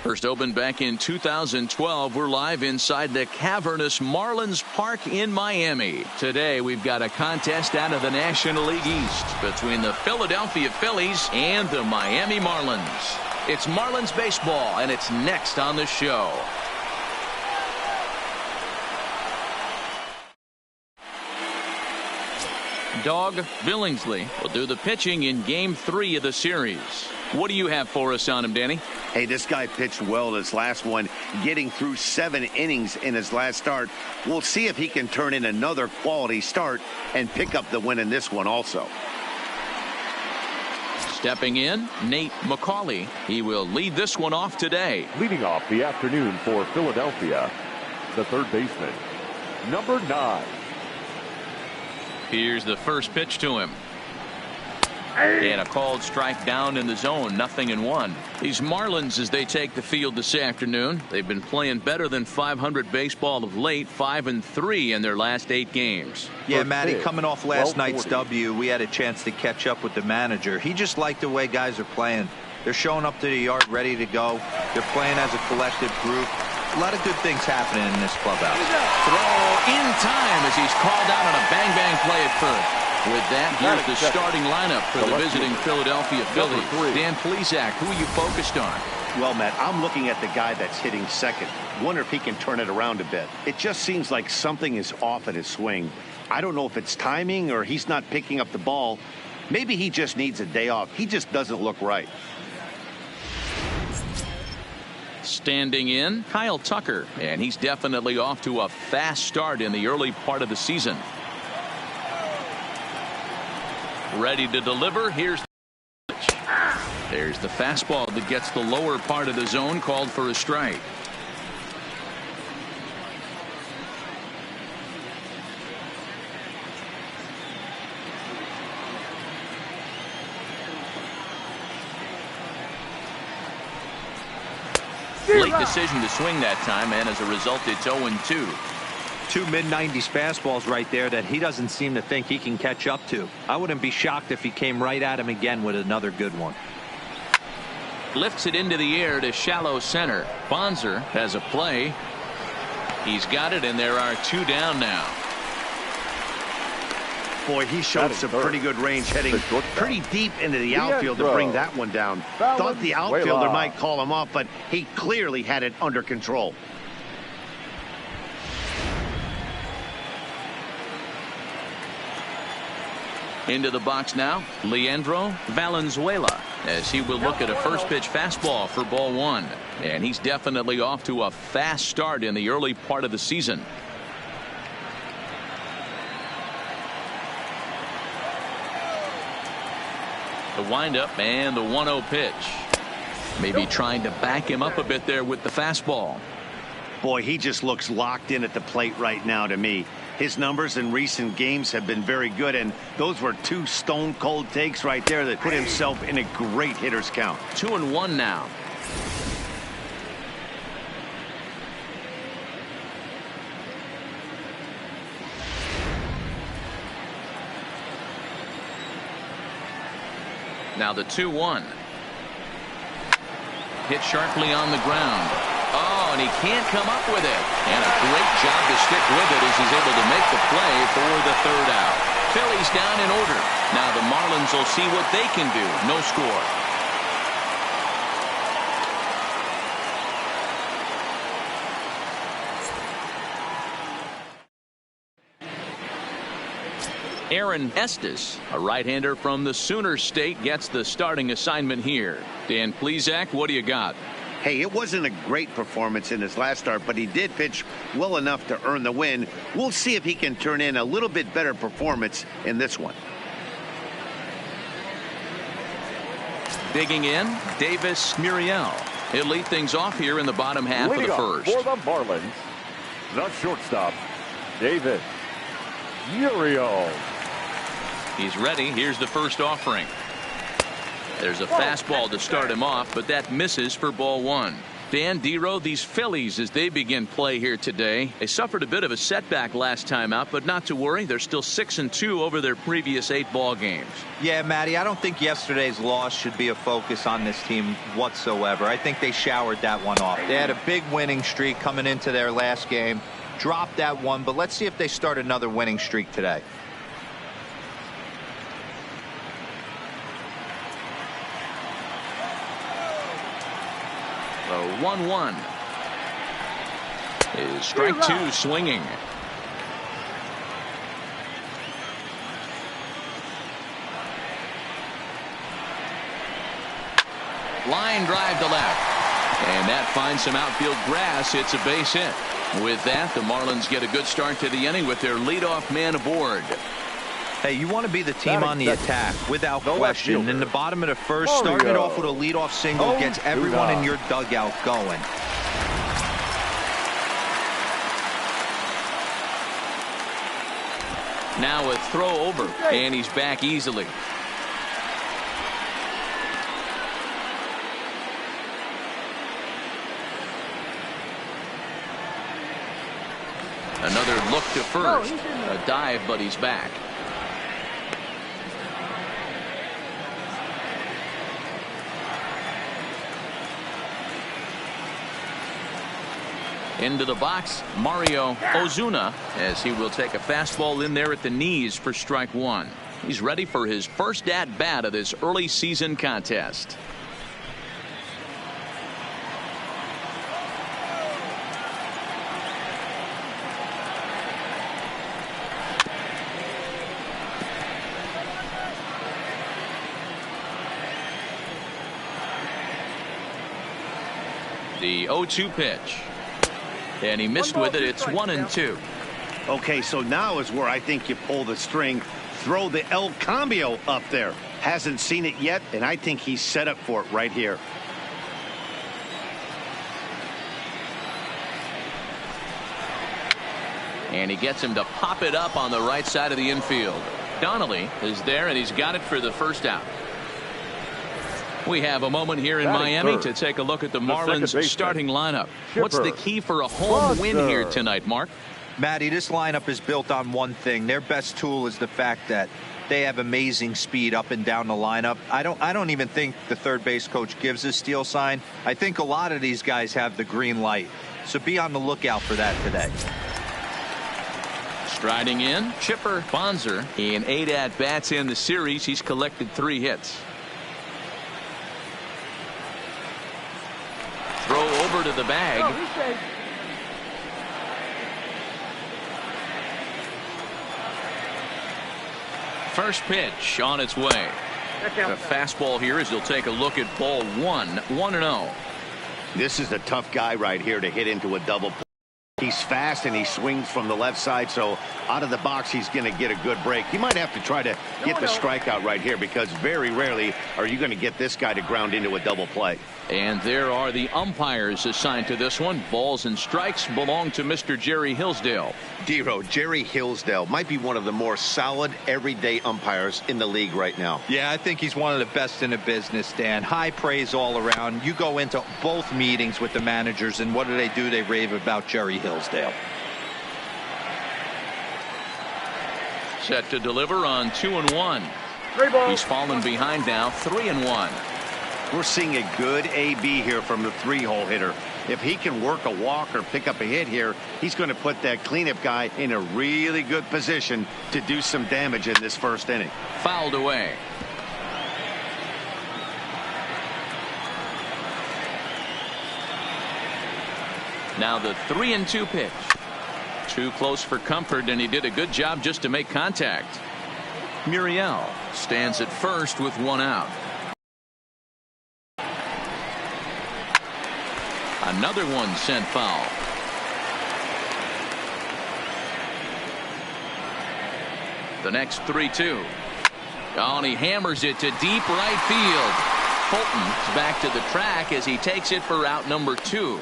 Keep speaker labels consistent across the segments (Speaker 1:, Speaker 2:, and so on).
Speaker 1: First opened back in 2012. We're live inside the cavernous Marlins Park in Miami. Today we've got a contest out of the National League East between the Philadelphia Phillies and the Miami Marlins. It's Marlins baseball, and it's next on the show. Doug Billingsley will do the pitching in Game 3 of the series. What do you have for us on him, Danny?
Speaker 2: Hey, this guy pitched well in his last one, getting through 7 innings in his last start. We'll see if he can turn in another quality start and pick up the win in this one also.
Speaker 1: Stepping in, Nate McCauley. He will lead this one off today.
Speaker 3: Leading off the afternoon for Philadelphia, the third baseman, number 9.
Speaker 1: Here's the first pitch to him. And a called strike down in the zone, 0-1. These Marlins, as they take the field this afternoon, they've been playing better than 500 baseball of late, 5-3 in their last 8 games.
Speaker 4: Yeah, Matty, coming off last night's W, we had a chance to catch up with the manager. He just liked the way guys are playing. They're showing up to the yard ready to go. They're playing as a collective group. A lot of good things happening in this clubhouse.
Speaker 1: Throw in time as he's called out on a bang-bang play at first. With that, here's the starting lineup for the visiting Philadelphia Phillies. Dan Plesac, who are you focused on?
Speaker 2: Well, Matt, I'm looking at the guy that's hitting second. Wonder if he can turn it around a bit. It just seems like something is off at his swing. I don't know if it's timing or he's not picking up the ball. Maybe he just needs a day off. He just doesn't look right.
Speaker 1: Standing in, Kyle Tucker, and he's definitely off to a fast start in the early part of the season. Ready to deliver. There's the fastball that gets the lower part of the zone, called for a strike. Late decision to swing that time, and as a result, it's 0-2.
Speaker 4: 2 mid-90s fastballs right there that he doesn't seem to think he can catch up to. I wouldn't be shocked if he came right at him again with another good one.
Speaker 1: Lifts it into the air to shallow center. Bonser has a play. He's got it, and there are 2 down now.
Speaker 2: Boy, he showed some pretty good range, heading pretty deep into the outfield to bring that one down. Thought the outfielder might call him off, but he clearly had it under control.
Speaker 1: Into the box now, Leandro Valenzuela, as he will look at a first pitch fastball for ball 1. And he's definitely off to a fast start in the early part of the season. The windup and the 1-0 pitch. Maybe trying to back him up a bit there with the fastball.
Speaker 2: Boy, he just looks locked in at the plate right now to me. His numbers in recent games have been very good, and those were 2 stone-cold takes right there that put himself in a great hitter's count.
Speaker 1: 2-1 now. Now the 2-1. Hit sharply on the ground. Oh, and he can't come up with it. And a great job to stick with it as he's able to make the play for the 3rd out. Phillies down in order. Now the Marlins will see what they can do. No score. Aaron Estes, a right-hander from the Sooner State, gets the starting assignment here. Dan Plesac, what do you got?
Speaker 2: Hey, it wasn't a great performance in his last start, but he did pitch well enough to earn the win. We'll see if he can turn in a little bit better performance in this one.
Speaker 1: Digging in, Davis Muriel. He'll lead things off here in the bottom half of the first.
Speaker 3: For the Marlins, the shortstop, Davis Muriel.
Speaker 1: He's ready. Here's the first offering. There's a fastball to start him off, but that misses for ball 1. Dan Dero, these Phillies, as they begin play here today, they suffered a bit of a setback last time out, but not to worry. They're still 6-2 over their previous 8 ball games.
Speaker 4: Yeah, Matty, I don't think yesterday's loss should be a focus on this team whatsoever. I think they showered that one off. They had a big winning streak coming into their last game, dropped that one, but let's see if they start another winning streak today.
Speaker 1: The 1-1 is strike 2 swinging. Line drive to left. And that finds some outfield grass. It's a base hit. With that, the Marlins get a good start to the inning with their leadoff man aboard.
Speaker 4: Hey, you want to be the team on the attack, without question. In the bottom of the first, starting it off with a leadoff single gets everyone in your dugout going.
Speaker 1: Now a throw over, and he's back easily. Another look to first. A dive, but he's back. Into the box, Mario Ozuna, as he will take a fastball in there at the knees for strike 1. He's ready for his first at-bat of this early season contest. The 0-2 pitch. And he missed with it. It's 1-2.
Speaker 2: Okay, so now is where I think you pull the string. Throw the El Cambio up there. Hasn't seen it yet, and I think he's set up for it right here.
Speaker 1: And he gets him to pop it up on the right side of the infield. Donnelly is there, and he's got it for the first out. We have a moment here in Miami to take a look at the Marlins starting lineup. What's the key for a home win here tonight, Mark?
Speaker 4: Matty, this lineup is built on one thing. Their best tool is the fact that they have amazing speed up and down the lineup. I don't even think the third base coach gives a steal sign. I think a lot of these guys have the green light. So be on the lookout for that today.
Speaker 1: Striding in, Chipper Bonzer. In 8 at-bats in the series, he's collected 3 hits. Throw over to the bag. First pitch on its way. The fastball here as he'll take a look at ball 1, 1-0.
Speaker 2: This is a tough guy right here to hit into a double play. He's fast and he swings from the left side, so out of the box he's going to get a good break. You might have to try to get the strikeout right here because very rarely are you going to get this guy to ground into a double play.
Speaker 1: And there are the umpires assigned to this one. Balls and strikes belong to Mr. Jerry Hillsdale.
Speaker 2: Dero, Jerry Hillsdale might be one of the more solid everyday umpires in the league right now.
Speaker 4: Yeah, I think he's one of the best in the business, Dan. High praise all around. You go into both meetings with the managers, and what do? They rave about Jerry Hillsdale.
Speaker 1: Set to deliver on 2-1. He's fallen behind now, 3-1.
Speaker 2: We're seeing a good AB here from the 3-hole hitter. If he can work a walk or pick up a hit here, he's going to put that cleanup guy in a really good position to do some damage in this first inning.
Speaker 1: Fouled away. Now the 3-2 pitch. Too close for comfort, and he did a good job just to make contact. Muriel stands at first with 1 out. Another one sent foul. The next 3-2. Oh, and he hammers it to deep right field. Fulton's back to the track as he takes it for out number 2.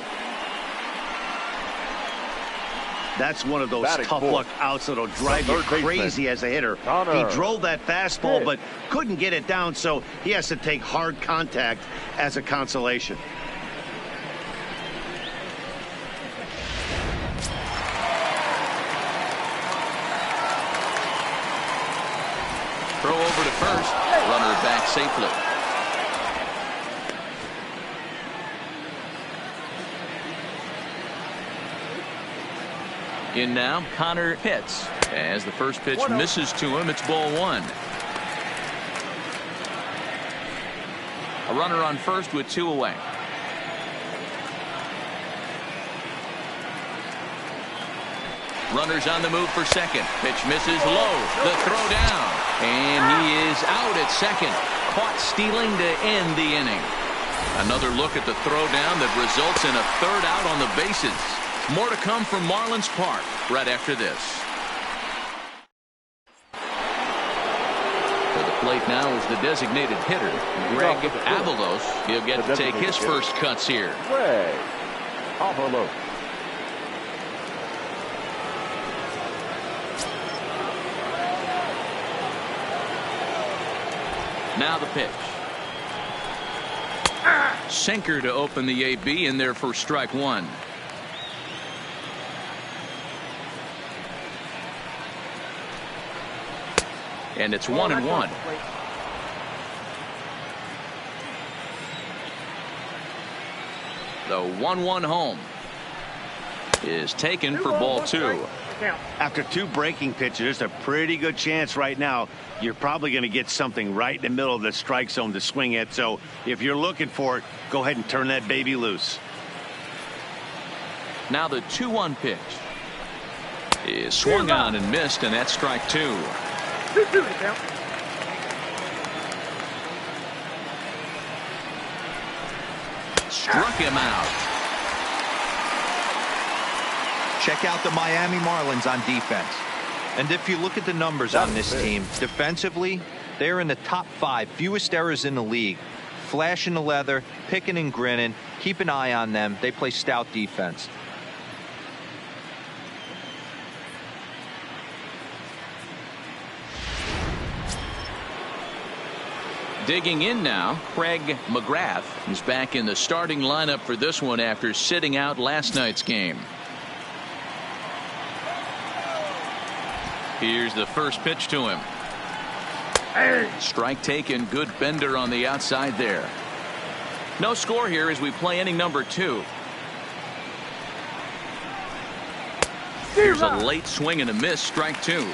Speaker 2: That's one of those tough luck outs that'll drive you crazy as a hitter. He drove that fastball but couldn't get it down, so he has to take hard contact as a consolation.
Speaker 1: Throw over to first. Runner back safely. In now, Connor Pitts. As the first pitch misses to him, it's ball one. A runner on first with two away. Runners on the move for second. Pitch misses low. The throw down. And he is out at second. Caught stealing to end the inning. Another look at the throw down that results in a third out on the bases. More to come from Marlins Park right after this. For the plate now is the designated hitter, Greg Avalos. He'll get to take his first cuts here.
Speaker 3: Greg Avalos.
Speaker 1: Now the pitch. Sinker to open the AB in there for strike one. And it's 1-1. The 1-1 home is taken for ball two.
Speaker 2: After two breaking pitches, there's a pretty good chance right now you're probably going to get something right in the middle of the strike zone to swing at. So if you're looking for it, go ahead and turn that baby loose.
Speaker 1: Now the 2-1 pitch is swung on and missed, and that's strike two. Struck him out.
Speaker 4: Check out the Miami Marlins on defense. And if you look at the numbers on this team, defensively, they're in the top 5 fewest errors in the league. Flashing the leather, picking and grinning. Keep an eye on them. They play stout defense.
Speaker 1: Digging in now, Craig McGrath is back in the starting lineup for this one after sitting out last night's game. Here's the first pitch to him. Strike taken. Good bender on the outside there. No score here as we play inning number 2. Here's a late swing and a miss. Strike 2.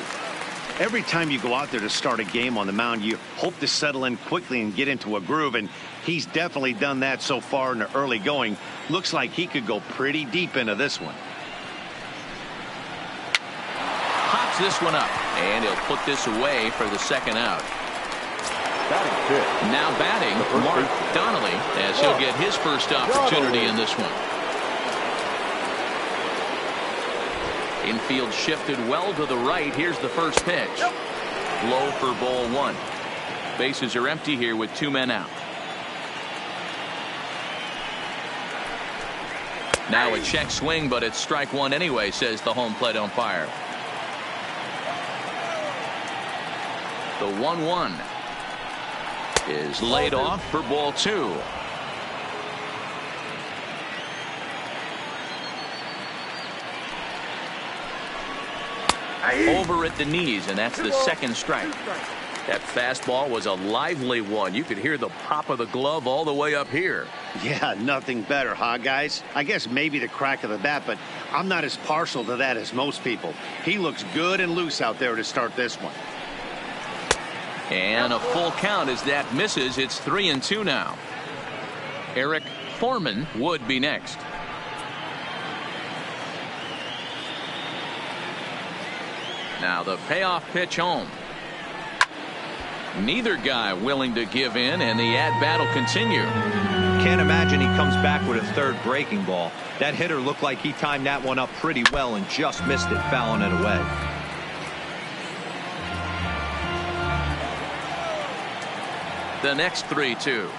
Speaker 2: Every time you go out there to start a game on the mound, you hope to settle in quickly and get into a groove, and he's definitely done that so far in the early going. Looks like he could go pretty deep into this one.
Speaker 1: Pops this one up, and he'll put this away for the second out. Now batting, Mark Donnelly, as he'll get his first opportunity in this one. Infield shifted well to the right. Here's the first pitch. Low for ball one. Bases are empty here with 2 men out. Now a check swing, but it's strike one anyway, says the home plate umpire. The 1-1 is laid off for ball two. Over at the knees, and that's the second strike. That fastball was a lively one. You could hear the pop of the glove all the way up here.
Speaker 2: Yeah, nothing better, huh, guys? I guess maybe the crack of the bat, but I'm not as partial to that as most people. He looks good and loose out there to start this one.
Speaker 1: And a full count as that misses. It's 3-2 now. Eric Foreman would be next. Now the payoff pitch home. Neither guy willing to give in, and the at-bat will continue.
Speaker 4: Can't imagine he comes back with a third breaking ball. That hitter looked like he timed that one up pretty well and just missed it, fouling it away.
Speaker 1: The next 3-2.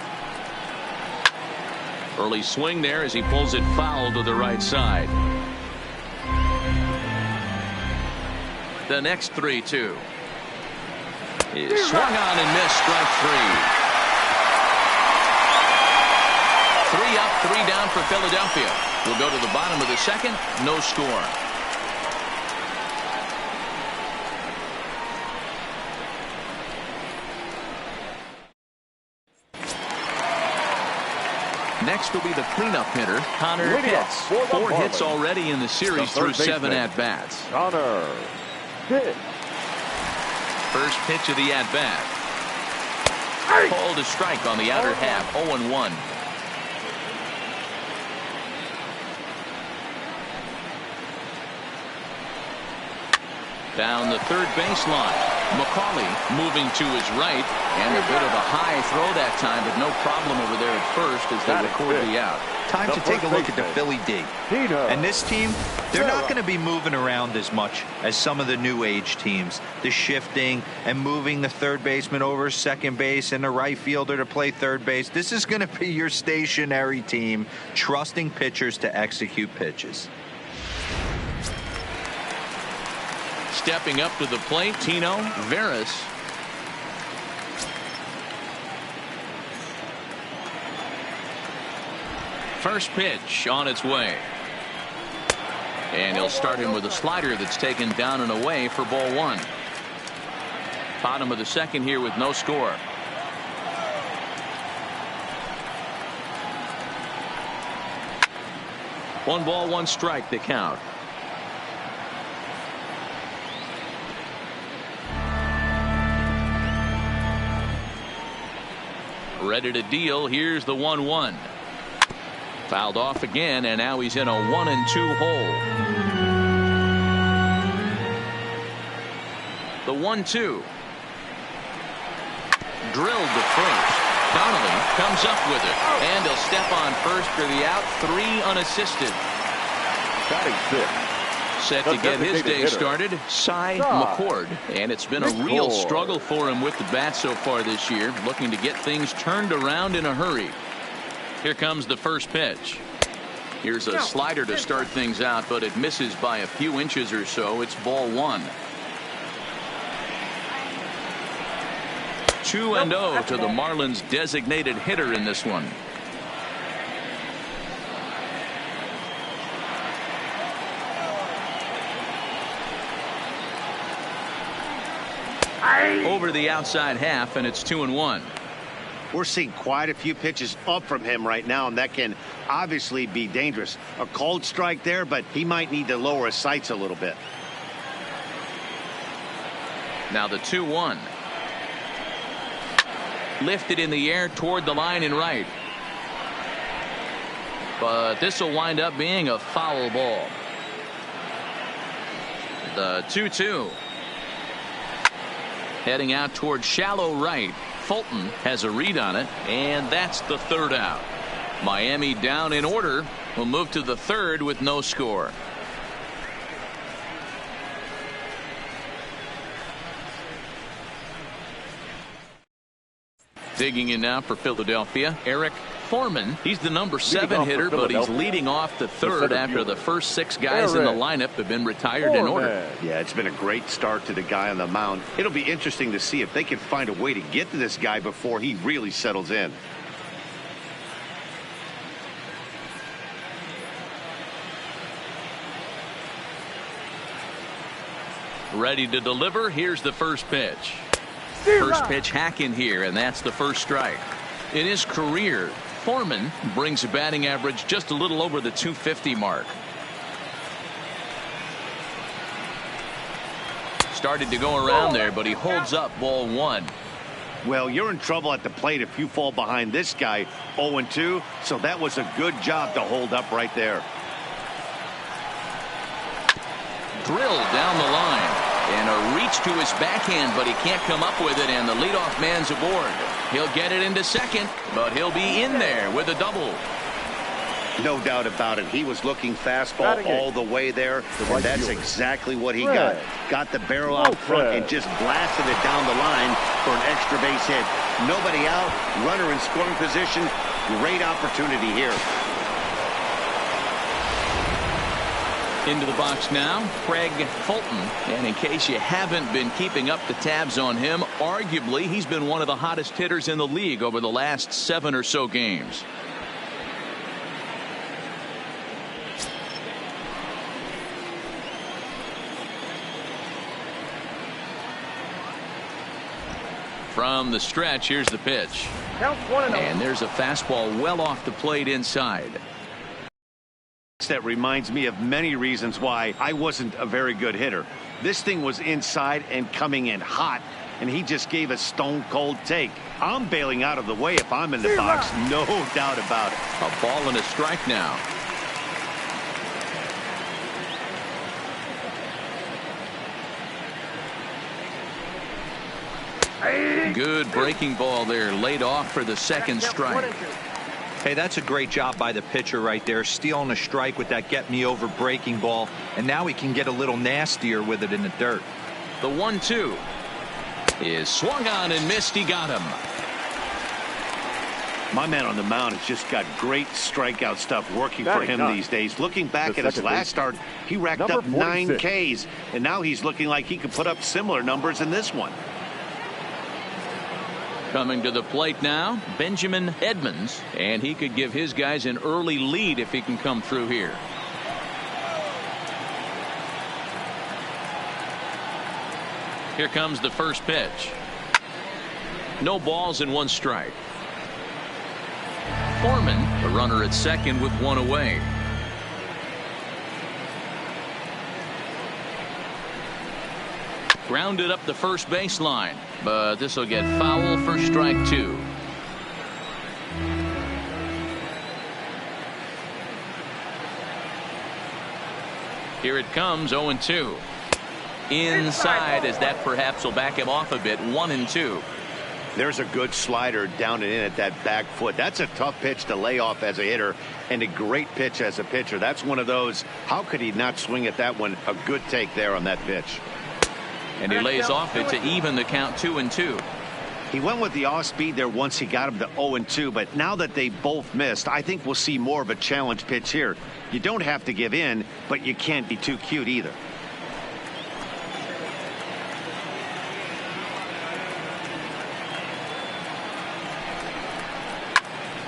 Speaker 1: Early swing there as he pulls it foul to the right side. The next 3-2 is swung on and missed. Strike 3. 3 up, 3 down for Philadelphia. We'll go to the bottom of the second. No score. Next will be the cleanup hitter, Connor
Speaker 3: Leading off
Speaker 1: Pitts.
Speaker 3: for the
Speaker 1: 4 hits
Speaker 3: Marlins,
Speaker 1: already in the series
Speaker 3: the
Speaker 1: through
Speaker 3: third
Speaker 1: 7
Speaker 3: baseman,
Speaker 1: at-bats.
Speaker 3: Connor Pitts.
Speaker 1: First pitch of the at-bat. Called a strike on the outer half, 0-1. Down the third baseline. McCauley moving to his right, and a bit of a high throw that time, but no problem over there at first as they record the out.
Speaker 4: Time to take a look at the Philly D. And this team, they're not going to be moving around as much as some of the new age teams. The shifting and moving the third baseman over second base and the right fielder to play third base. This is going to be your stationary team, trusting pitchers to execute pitches.
Speaker 1: Stepping up to the plate, Tino Veras. First pitch on its way. And he'll start him with a slider that's taken down and away for ball 1. Bottom of the second here with no score. One ball, one strike, the count. Ready to deal. Here's the 1-1. Fouled off again, and now he's in a 1-2 hole. The 1-2. Drilled to first. Donnelly comes up with it, and he'll step on first for the out. 3 unassisted.
Speaker 3: Batting 6.
Speaker 1: Set to get his day started, Cy McCord. And it's been a real struggle for him with the bat so far this year, looking to get things turned around in a hurry. Here comes the first pitch. Here's a slider to start things out, but it misses by a few inches or so. It's ball 1. 2-0 to the Marlins designated hitter in this one. Over the outside half, and it's 2-1.
Speaker 2: We're seeing quite a few pitches up from him right now, and that can obviously be dangerous. A cold strike there, but he might need to lower his sights a little bit.
Speaker 1: Now the 2-1. Lifted in the air toward the line and right. But this will wind up being a foul ball. The 2-2. Heading out toward shallow right. Fulton has a read on it, and that's the third out. Miami down in order. Will move to the third with no score. Digging in now for Philadelphia, Eric Foreman. He's the number 7 hitter, but he's leading off the third after the first 6 guys in the lineup have been retired in order.
Speaker 2: Yeah, it's been a great start to the guy on the mound. It'll be interesting to see if they can find a way to get to this guy before he really settles in.
Speaker 1: Ready to deliver. Here's the first pitch. First pitch hack in here, and that's the first strike. In his career, Foreman brings a batting average just a little over the 250 mark. Started to go around there, but he holds up ball 1.
Speaker 2: Well, you're in trouble at the plate if you fall behind this guy 0-2, so that was a good job to hold up right there.
Speaker 1: Drilled down the line. And a reach to his backhand, but he can't come up with it, and the leadoff man's aboard. He'll get it into second, but he'll be in there with a double.
Speaker 2: No doubt about it. He was looking fastball all the way there, and that's exactly what he got. Got the barrel out front and just blasted it down the line for an extra base hit. Nobody out, runner in scoring position. Great opportunity here.
Speaker 1: Into the box now, Craig Fulton. And in case you haven't been keeping up the tabs on him, arguably he's been one of the hottest hitters in the league over the last 7 or so games. From the stretch, here's the pitch. And there's a fastball well off the plate inside.
Speaker 2: That reminds me of many reasons why I wasn't a very good hitter. This thing was inside and coming in hot, and he just gave a stone-cold take. I'm bailing out of the way if I'm in the box, no doubt about it.
Speaker 1: A ball and a strike now. Good breaking ball there, laid off for the second strike.
Speaker 4: Hey, that's a great job by the pitcher right there, stealing a strike with that get-me-over breaking ball, and now he can get a little nastier with it in the dirt.
Speaker 1: The 1-2 is swung on and missed. He got him.
Speaker 2: My man on the mound has just got great strikeout stuff working for him these days. Looking back at his last start, he racked up 9 Ks, and now he's looking like he could put up similar numbers in this one.
Speaker 1: Coming to the plate now, Benjamin Edmonds, and he could give his guys an early lead if he can come through here. Here comes the first pitch. No balls and 1 strike. Foreman, the runner at second with 1 away. Grounded up the first baseline, but this will get foul for strike 2. Here it comes, 0-2. Inside, as that perhaps will back him off a bit. 1-2.
Speaker 2: There's a good slider down and in at that back foot. That's a tough pitch to lay off as a hitter, and a great pitch as a pitcher. That's one of those, how could he not swing at that one? A good take there on that pitch.
Speaker 1: And he lays off it to even the count, 2-2.
Speaker 2: He went with the off speed there once he got him to 0-2, but now that they both missed, I think we'll see more of a challenge pitch here. You don't have to give in, but you can't be too cute either.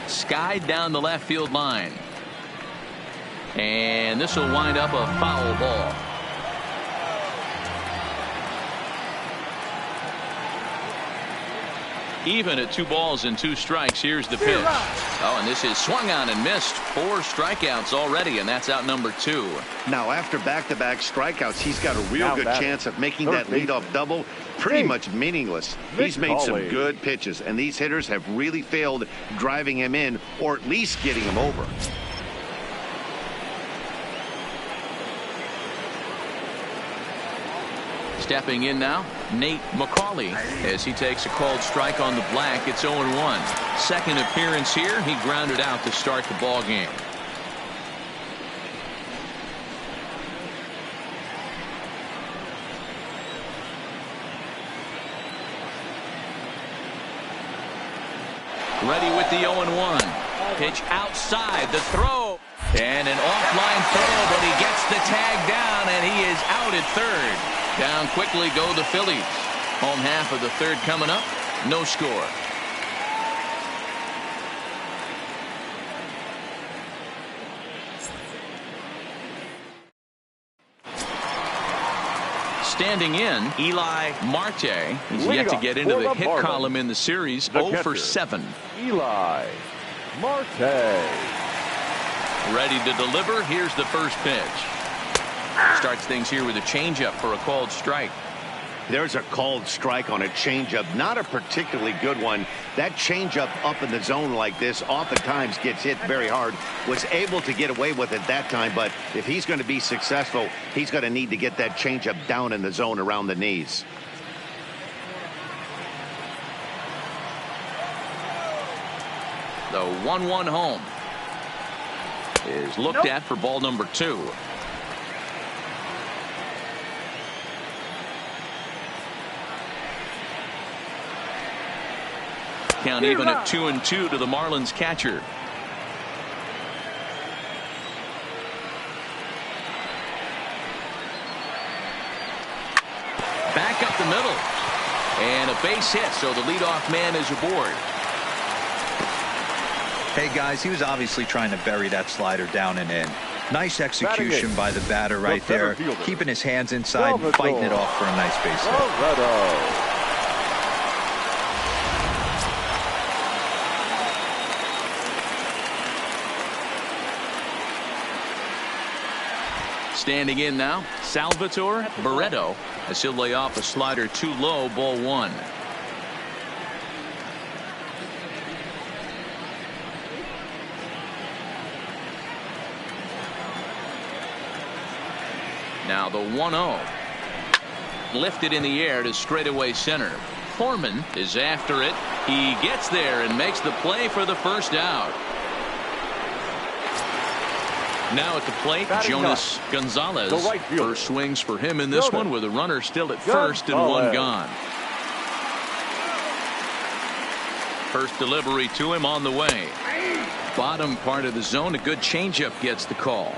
Speaker 1: Skied down the left field line. And this will wind up a foul ball. Even at 2 balls and 2 strikes. Here's the pitch. Oh, and this is swung on and missed. 4 strikeouts already, and that's out number 2.
Speaker 2: Now, after back-to-back strikeouts, he's got a real good chance of making that leadoff double pretty much meaningless. He's made some good pitches, and these hitters have really failed driving him in or at least getting him over.
Speaker 1: Stepping in now, Nate McCauley, as he takes a called strike on the black. It's 0-1. Second appearance here. He grounded out to start the ball game. Ready with the 0-1. Pitch outside, the throw. And an offline throw, but he gets the tag down, and he is out at third. Down quickly go the Phillies. Home half of the third coming up. No score. Standing in, Eli Marte. He's yet to get into the hit column in the series. 0 for 7.
Speaker 3: Eli Marte.
Speaker 1: Ready to deliver. Here's the first pitch. Starts things here with a changeup for a called strike.
Speaker 2: There's a called strike on a changeup. Not a particularly good one. That changeup up in the zone like this oftentimes gets hit very hard. Was able to get away with it that time, but if he's going to be successful, he's going to need to get that changeup down in the zone around the knees.
Speaker 1: The 1-1 home is looked at for ball number 2. Count even at 2-2 to the Marlins catcher. Back up the middle. And a base hit, so the leadoff man is aboard.
Speaker 4: Hey, guys, he was obviously trying to bury that slider down and in. Nice execution by the batter right there. Keeping his hands inside and fighting it off for a nice base hit.
Speaker 1: Standing in now, Salvatore Barreto, as he'll lay off a slider too low, ball one. Now the 1-0. Lifted in the air to straightaway center. Foreman is after it. He gets there and makes the play for the first out. Now at the plate, Jonas Gonzalez. First swings for him in this one with a runner still at first and one gone. First delivery to him on the way. Bottom part of the zone, a good changeup gets the call.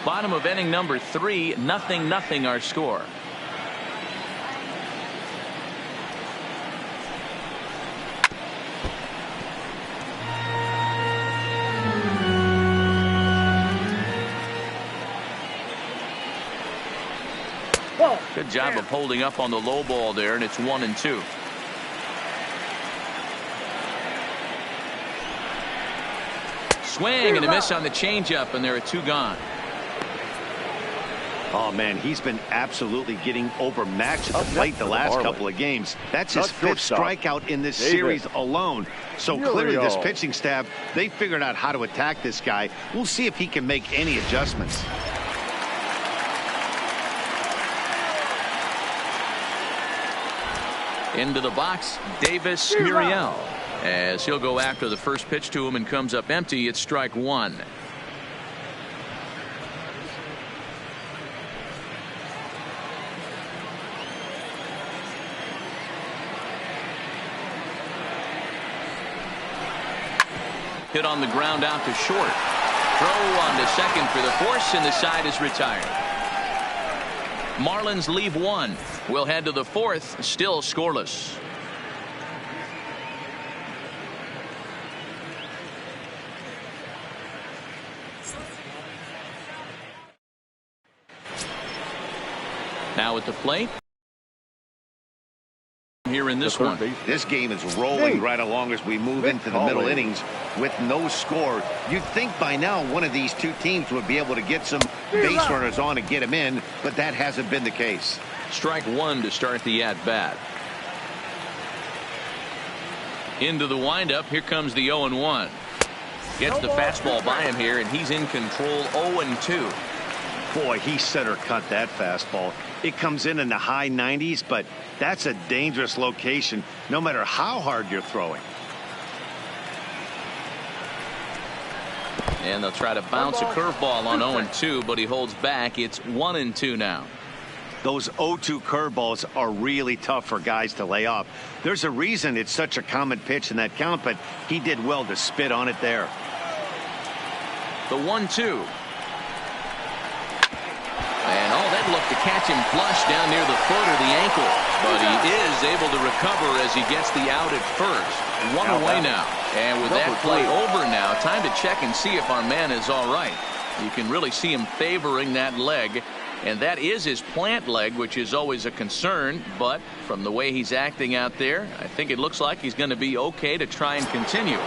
Speaker 1: Bottom of inning number 3, 0-0 our score. Good job of holding up on the low ball there, and it's 1-2. Swing and a miss on the changeup, and there are 2 gone.
Speaker 2: Oh, man, he's been absolutely getting overmatched at the plate the last couple of games. That's his 5th strikeout in this series alone. So clearly this pitching staff, they figured out how to attack this guy. We'll see if he can make any adjustments.
Speaker 1: Into the box, Davis Muriel, as he'll go after the first pitch to him and comes up empty. It's strike 1. Hit on the ground out to short. Throw on to second for the force, and the side is retired. Marlins leave 1. We'll head to the 4th, still scoreless. Now at the plate. Here in this one.
Speaker 2: This game is rolling right along as we move into the middle innings with no score. You'd think by now one of these 2 teams would be able to get some base runners on and get them in, but that hasn't been the case.
Speaker 1: Strike 1 to start the at-bat. Into the windup. Here comes the 0-1. Gets the fastball by him here, and he's in control. 0-2.
Speaker 2: Boy, he center cut that fastball. It comes in the high 90s, but that's a dangerous location no matter how hard you're throwing.
Speaker 1: And they'll try to bounce a curveball on 0-2, but he holds back. It's 1-2 now.
Speaker 2: Those 0-2 curveballs are really tough for guys to lay off. There's a reason it's such a common pitch in that count, but he did well to spit on it there.
Speaker 1: The 1-2. And all that looked to catch him flush down near the foot or the ankle. But he is able to recover as he gets the out at first. 1 away now. And with that play over now, time to check and see if our man is all right. You can really see him favoring that leg. And that is his plant leg, which is always a concern. But from the way he's acting out there, I think it looks like he's going to be okay to try and continue.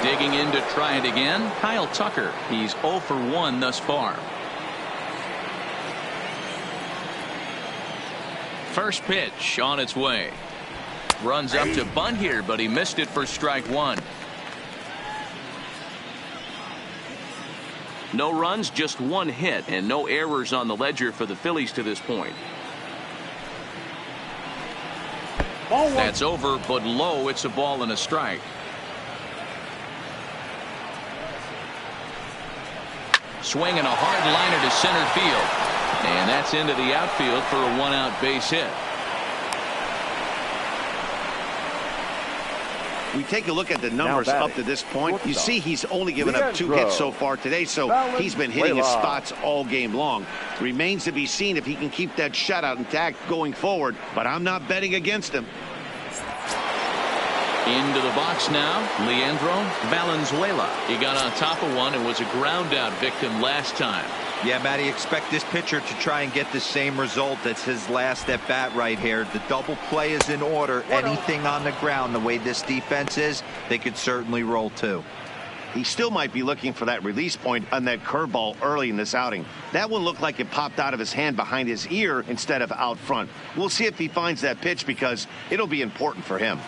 Speaker 1: Digging in to try it again, Kyle Tucker. He's 0 for 1 thus far. First pitch on its way. Runs up to bunt here, but he missed it for strike 1. No runs, just 1 hit, and no errors on the ledger for the Phillies to this point. That's over, but low. It's a ball and a strike. Swinging a hard liner to center field. And that's into the outfield for a 1-out base hit.
Speaker 2: We take a look at the numbers up to this point. You see he's only given up 2 hits so far today, so he's been hitting his spots all game long. Remains to be seen if he can keep that shutout intact going forward, but I'm not betting against him.
Speaker 1: Into the box now, Leandro Valenzuela. He got on top of one and was a ground out victim last time.
Speaker 4: Yeah, Matty, expect this pitcher to try and get the same result. That's his last at bat right here. The double play is in order. Anything on the ground, the way this defense is, they could certainly roll too.
Speaker 2: He still might be looking for that release point on that curveball early in this outing. That one looked like it popped out of his hand behind his ear instead of out front. We'll see if he finds that pitch because it'll be important for him.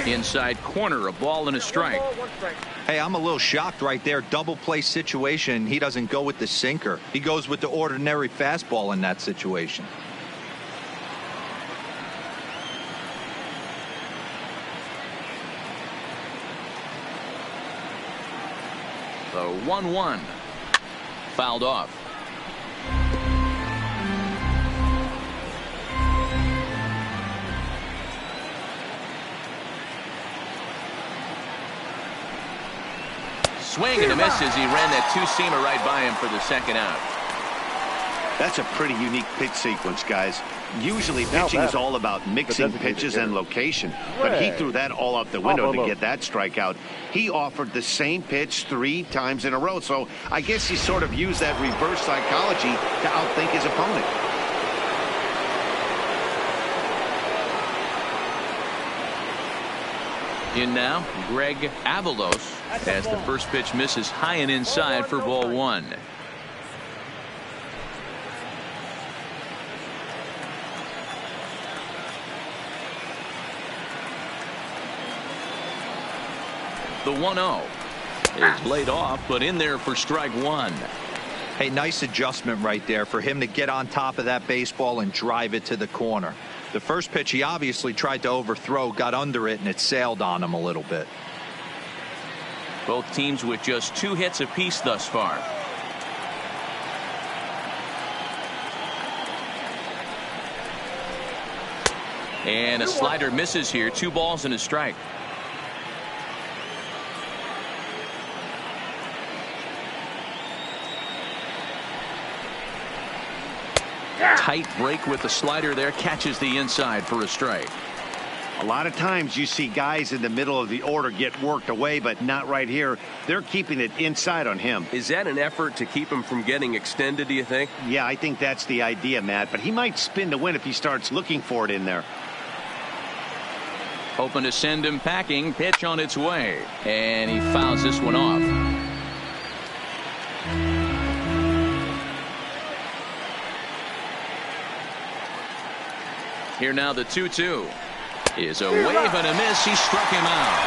Speaker 1: Inside corner, a ball and a strike.
Speaker 4: Hey, I'm a little shocked right there. Double play situation. He doesn't go with the sinker. He goes with the ordinary fastball in that situation.
Speaker 1: The 1-1 fouled off. Swing and a miss as he ran that two-seamer right by him for the second out.
Speaker 2: That's a pretty unique pitch sequence, guys. Usually pitching is all about mixing pitches and location, but he threw that all out the window to get that strikeout. He offered the same pitch 3 times in a row, so I guess he sort of used that reverse psychology to outthink his opponent.
Speaker 1: In now, Greg Avalos as the first pitch misses high and inside for ball 1. The 1-0 is laid off, but in there for strike 1.
Speaker 4: Hey, nice adjustment right there for him to get on top of that baseball and drive it to the corner. The first pitch he obviously tried to overthrow, got under it, and it sailed on him a little bit.
Speaker 1: Both teams with just 2 hits apiece thus far. And a slider misses here. 2 balls and a strike. Tight break with the slider there, catches the inside for a strike.
Speaker 2: A lot of times you see guys in the middle of the order get worked away, but not right here. They're keeping it inside on him.
Speaker 5: Is that an effort to keep him from getting extended, do you think?
Speaker 2: Yeah, I think that's the idea, Matt, but he might spin to win if he starts looking for it in there.
Speaker 1: Hoping to send him packing. Pitch on its way, and he fouls this one off. Here now the 2-2 is a wave and a miss. He struck him out.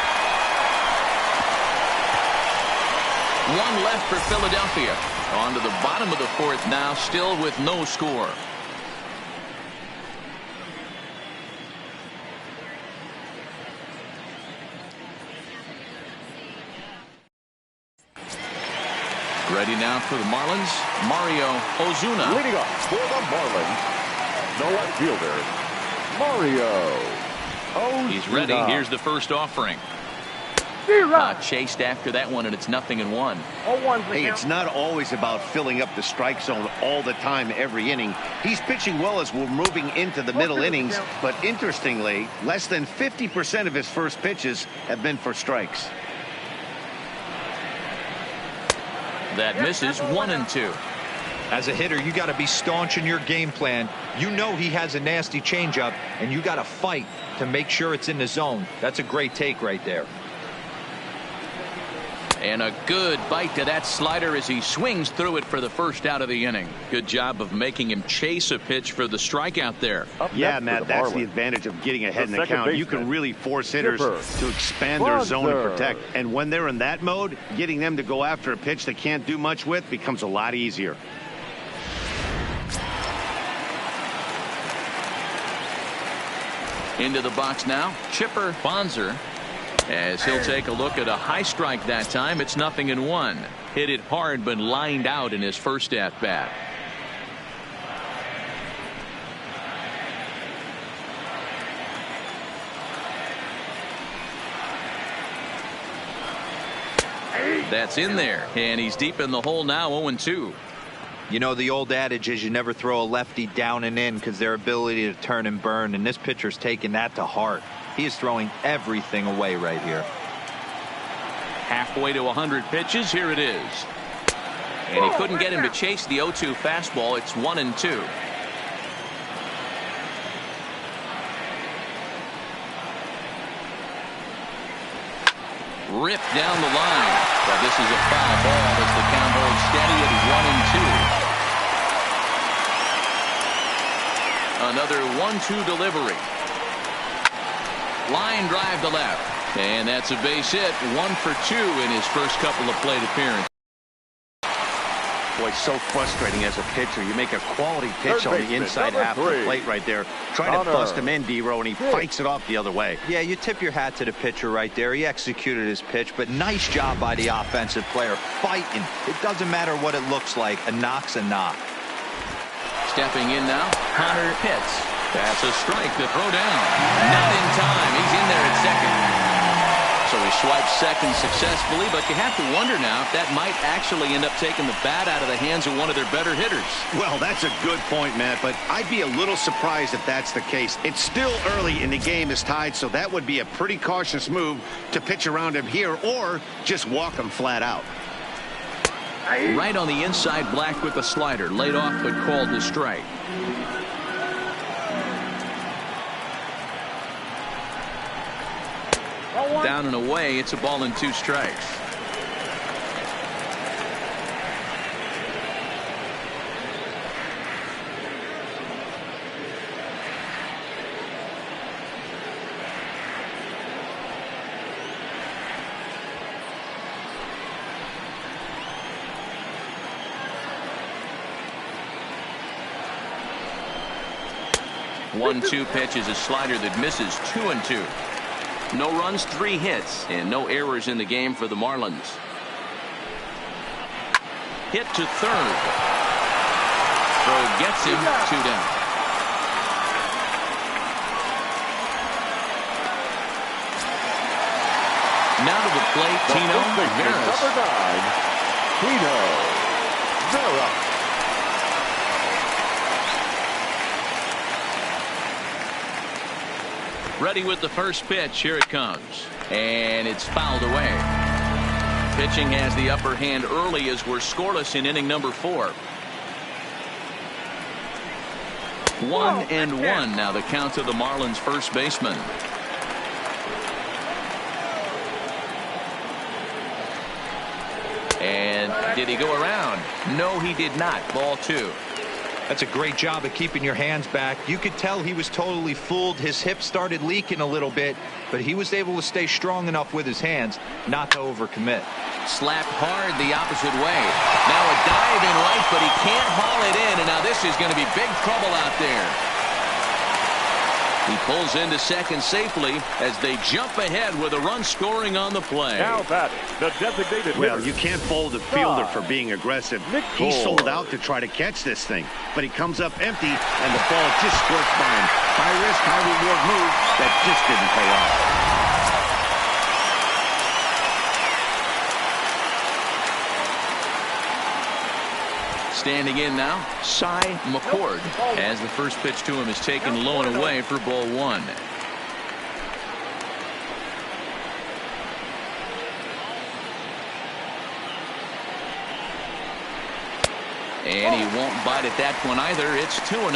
Speaker 1: 1 left for Philadelphia. On to the bottom of the 4th now, still with no score. Ready now for the Marlins, Mario Ozuna.
Speaker 3: Leading off for the Marlins, the left fielder, Mario Ozuna.
Speaker 1: He's ready. Here's the first offering. Chased after that one, and it's 0-1.
Speaker 2: Hey, it's not always about filling up the strike zone all the time every inning. He's pitching well as we're moving into the middle innings, but interestingly, less than 50% of his first pitches have been for strikes.
Speaker 1: That misses. 1-2.
Speaker 4: As a hitter, you got to be staunch in your game plan. You know he has a nasty changeup, and you got to fight to make sure it's in the zone. That's a great take right there.
Speaker 1: And a good bite to that slider as he swings through it for the first out of the inning. Good job of making him chase a pitch for the strikeout there.
Speaker 2: Yeah, Matt, that's the advantage of getting ahead in the count. You can really force hitters to expand their zone and protect. And when they're in that mode, getting them to go after a pitch they can't do much with becomes a lot easier.
Speaker 1: Into the box now, Chipper Bonzer, as he'll take a look at a high strike that time. It's 0-1. Hit it hard, but lined out in his first at bat. That's in there, and he's deep in the hole now. 0-2.
Speaker 4: You know, the old adage is you never throw a lefty down and in because their ability to turn and burn, and this pitcher's taking that to heart. He is throwing everything away right here.
Speaker 1: Halfway to 100 pitches. Here it is. And he couldn't get him to chase the 0-2 fastball. It's 1-2. Ripped down the line. But this is a foul ball as the count holds steady at 1-2. Another 1-2 delivery. Line drive to left. And that's a base hit. 1 for 2 in his first couple of plate appearances.
Speaker 2: Boy, so frustrating as a pitcher. You make a quality pitch on the inside half of the plate right there. Try to bust him in, D-Row, and he fights it off the other way.
Speaker 4: Yeah, you tip your hat to the pitcher right there. He executed his pitch, but nice job by the offensive player. Fighting. It doesn't matter what it looks like. A knock's a knock.
Speaker 1: Stepping in now, Connor Pitts. That's a strike to throw down. Not in time. He's in there at second. So he swipes second successfully, but you have to wonder now if that might actually end up taking the bat out of the hands of one of their better hitters.
Speaker 2: Well, that's a good point, Matt, but I'd be a little surprised if that's the case. It's still early and the game is tied, so that would be a pretty cautious move to pitch around him here or just walk him flat out.
Speaker 1: Right on the inside, Black with the slider. Laid off but called to strike. Down and away. It's a ball and 2 strikes. One-two pitch is a slider that misses. 2-2. No runs, 3 hits, and no errors in the game for the Marlins. Hit to third. Throw gets him. 2 down. Now to the plate, Tino Veras.
Speaker 3: Number 9, Tino Veras.
Speaker 1: Ready with the first pitch. Here it comes. And it's fouled away. Pitching has the upper hand early as we're scoreless in inning number 4. 1-1 now the count to the Marlins first baseman. And did he go around? No, he did not. Ball 2.
Speaker 4: That's a great job of keeping your hands back. You could tell he was totally fooled. His hip started leaking a little bit, but he was able to stay strong enough with his hands not to overcommit.
Speaker 1: Slapped hard the opposite way. Now a dive in right, but he can't haul it in, and now this is going to be big trouble out there. He pulls into second safely as they jump ahead with a run scoring on the play.
Speaker 3: Now batting, the designated
Speaker 2: Well,
Speaker 3: hitter.
Speaker 2: you can't fault the fielder for being aggressive. He sold out to try to catch this thing, but he comes up empty, and the ball just squirts by him. High risk, high reward move that just didn't pay off.
Speaker 1: Standing in now, Cy McCord, as the first pitch to him is taken low and away for ball 1. And he won't bite at that one either. It's 2-0.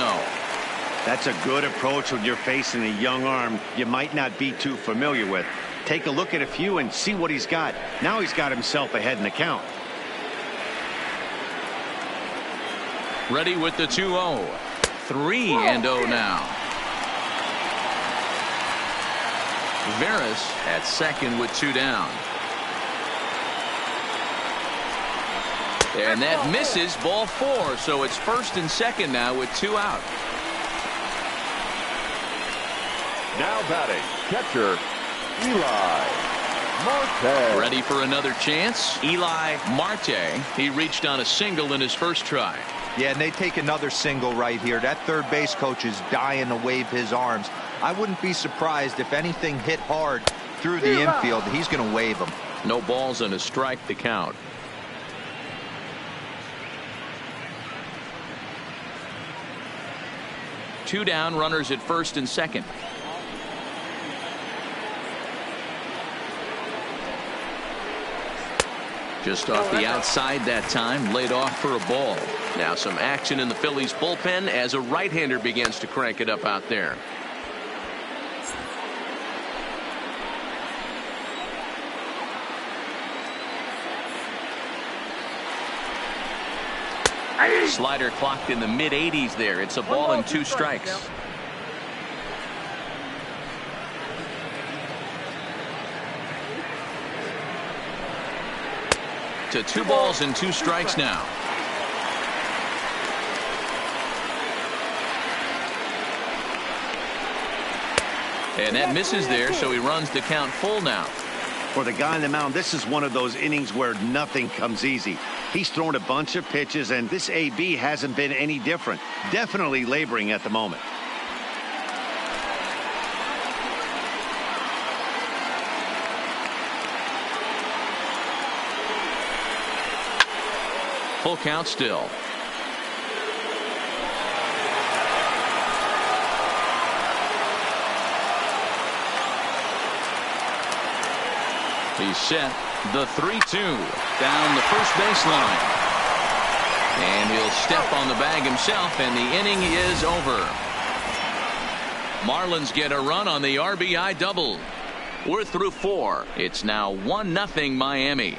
Speaker 2: That's a good approach when you're facing a young arm you might not be too familiar with. Take a look at a few and see what he's got. Now he's got himself ahead in the count.
Speaker 1: Ready with the 2-0. 3-0 now. Veras at second with 2 down. And that misses. Ball 4. So it's first and second now with 2 out.
Speaker 3: Now batting, catcher Eli Marte.
Speaker 1: Ready for another chance. Eli Marte. He reached on a single in his first try.
Speaker 4: Yeah, and they take another single right here. That third base coach is dying to wave his arms. I wouldn't be surprised if anything hit hard through the infield. He's going to wave them.
Speaker 1: No balls and a strike to count. 2 down, runners at first and second. Just off the outside that time, laid off for a ball. Now some action in the Phillies bullpen as a right-hander begins to crank it up out there. Slider clocked in the mid-80s there. It's a ball and 2 strikes. To 2 balls and 2 strikes now. And that misses there, so he runs the count full now.
Speaker 2: For the guy on the mound, this is one of those innings where nothing comes easy. He's thrown a bunch of pitches, and this AB hasn't been any different. Definitely laboring at the moment.
Speaker 1: Full count still. He's set. The 3-2 down the first baseline. And he'll step on the bag himself, and the inning is over. Marlins get a run on the RBI double. We're through 4. It's now 1-0 Miami.